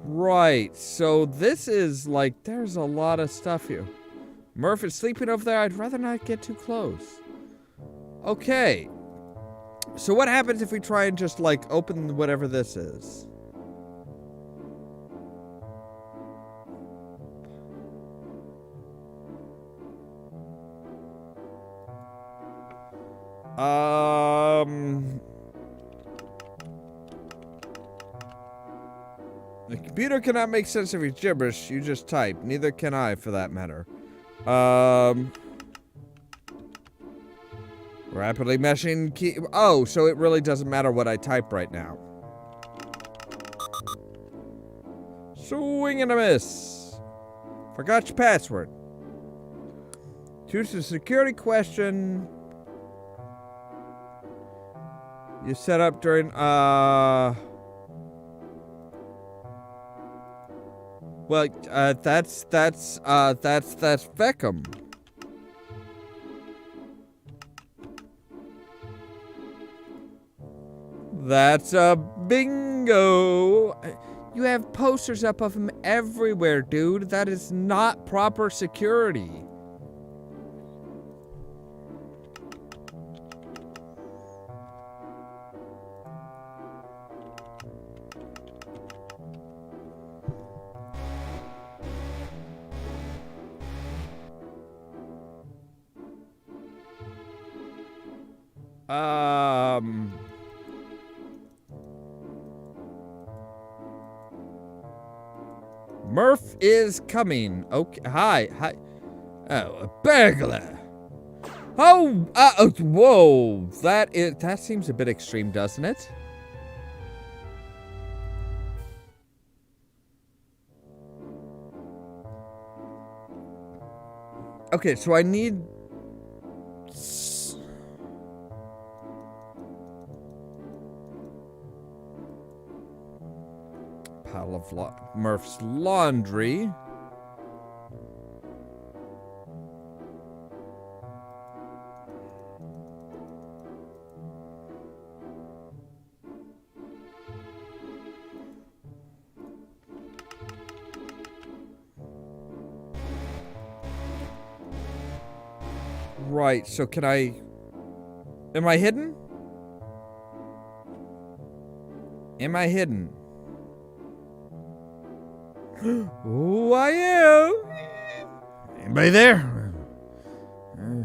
Right, so this is like, there's a lot of stuff here. Murph is sleeping over there. I'd rather not get too close. Okay. So what happens if we try and just, like, open whatever this is? The computer cannot make sense of your gibberish. You just type. Neither can I, for that matter. Rapidly meshing key. Oh, so it really doesn't matter what I type right now. Swing and a miss. Forgot your password. Choose a security question. You set up during, Well, that's Beckham. That's a bingo. You have posters up of him everywhere, dude. That is not proper security. Murph is coming. Okay, hi. Oh, a burglar. Oh, whoa. That seems a bit extreme, doesn't it? Okay, so I need... pile of Murph's laundry. Right, so can I... Am I hidden? Am I hidden? Oh, I am! Anybody there? No.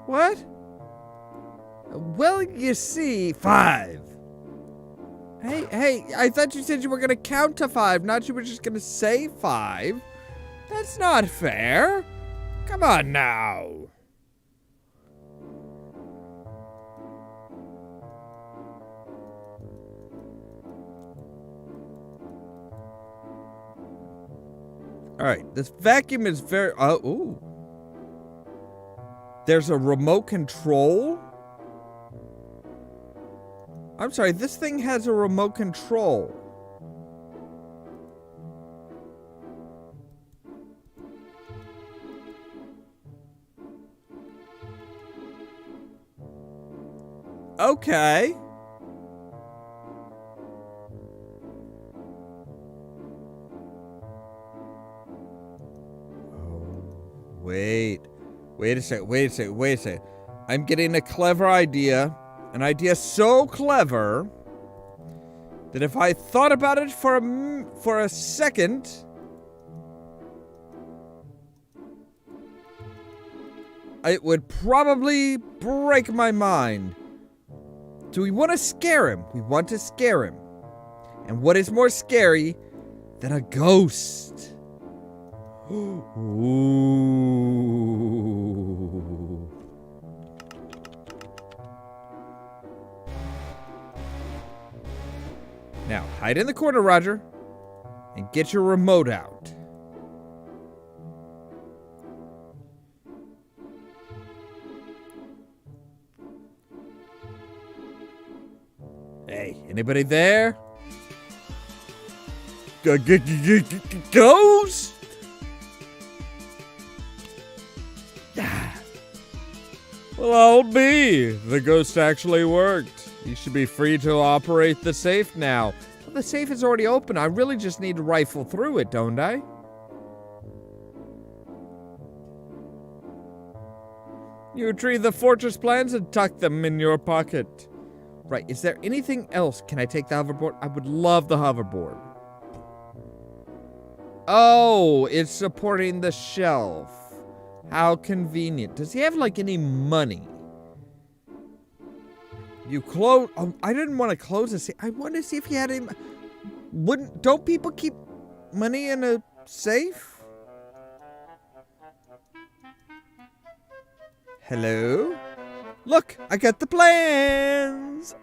What? Well, you see, 5. Hey, I thought you said you were gonna count to 5, not you were just gonna say 5. That's not fair. Come on now. Alright, this vacuum is very... ooh. There's a remote control? I'm sorry, this thing has a remote control. Okay. Wait a second. I'm getting a clever idea. An idea so clever that if I thought about it for a second, it would probably break my mind. Do we want to scare him? We want to scare him. And what is more scary than a ghost? Ooh. Now, hide in the corner, Roger, and get your remote out. Hey, anybody there? Ghost? Well, I'll be. The ghost actually worked. You should be free to operate the safe now. Well, the safe is already open. I really just need to rifle through it, don't I? You retrieve the fortress plans and tuck them in your pocket. Right, is there anything else? Can I take the hoverboard? I would love the hoverboard. Oh, it's supporting the shelf. How convenient. Does he have, like, any money? You close... Oh, I didn't want to close the safe. I wanted to see if he had any... Don't people keep money in a safe? Hello? Look, I got the plans.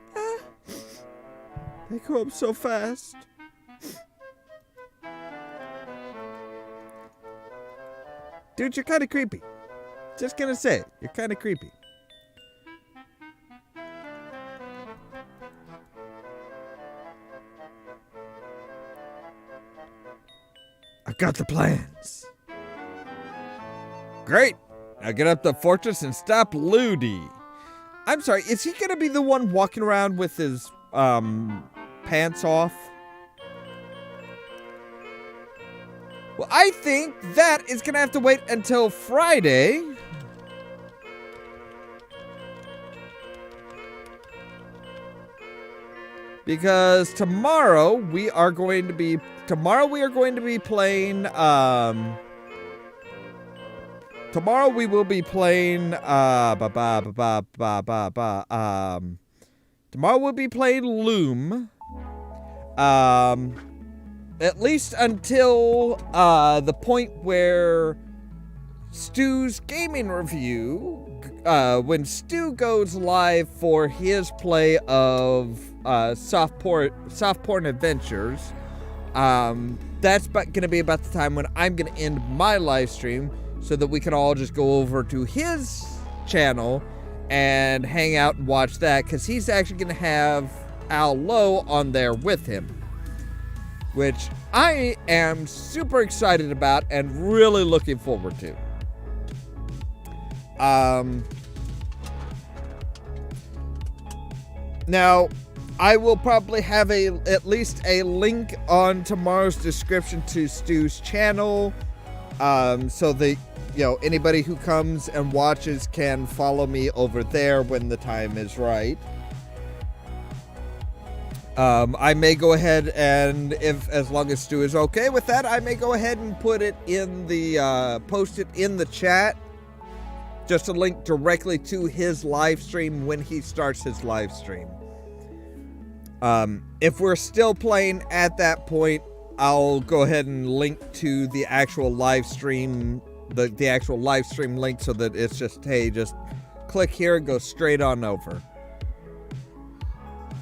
They go up so fast. Dude, you're kind of creepy. Just gonna say, you're kind of creepy. I've got the plans. Great. Now get up the fortress and stop Ludi. I'm sorry, is he gonna be the one walking around with his pants off? Well, I think that is gonna have to wait until Friday. Because tomorrow we are going to be playing tomorrow we will be playing tomorrow we'll be playing Loom. At least until the point where Stu's gaming review, when Stu goes live for his play of soft porn adventures, that's going to be about the time when I'm going to end my live stream, so that we can all just go over to his channel and hang out and watch that, because he's actually going to have Al Lowe on there with him, which I am super excited about and really looking forward to. Now, I will probably have at least a link on tomorrow's description to Stu's channel, so that, you know, anybody who comes and watches can follow me over there when the time is right. I may go ahead and, as long as Stu is okay with that, I may go ahead and put it in the, post it in the chat. Just a link directly to his live stream when he starts his live stream. If we're still playing at that point, I'll go ahead and link to the actual live stream, the actual live stream link, so that it's just, hey, just click here and go straight on over.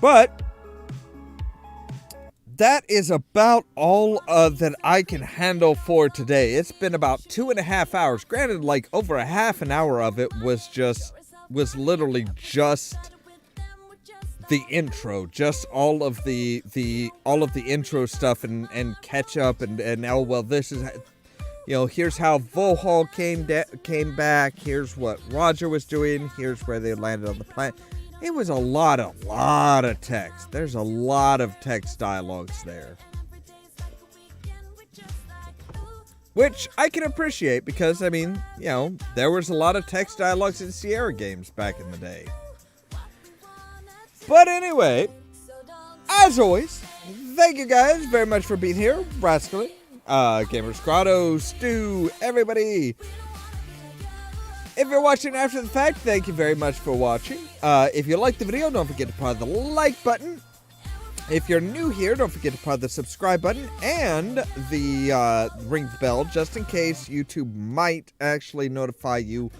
But that is about all that I can handle for today. It's been about 2.5 hours. Granted, like over a half an hour of it was literally just the intro, just all of the intro stuff and catch up and oh well, this is, you know, here's how Vohaul came back. Here's what Roger was doing. Here's where they landed on the planet. It was a lot of text. There's a lot of text dialogues there, which I can appreciate because, I mean, you know, there was a lot of text dialogues in Sierra games back in the day. But anyway, as always, thank you guys very much for being here. Rascally, Gamers Grotto, Stu, everybody. If you're watching after the fact, thank you very much for watching. If you liked the video, don't forget to press the like button. If you're new here, don't forget to press the subscribe button and the ring the bell, just in case YouTube might actually notify you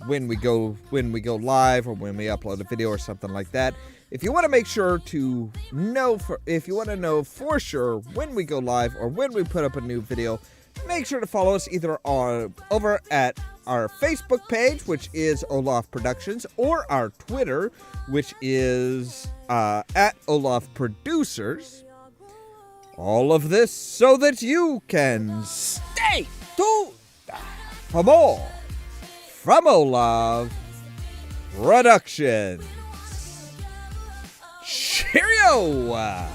when we go live or when we upload a video or something like that. If you want to make sure to know if you want to know for sure when we go live or when we put up a new video, make sure to follow us either over at our Facebook page, which is Olaf Productions, or our Twitter, which is at Olaf Producers. All of this so that you can stay tuned for more from Olaf Productions. Cheerio!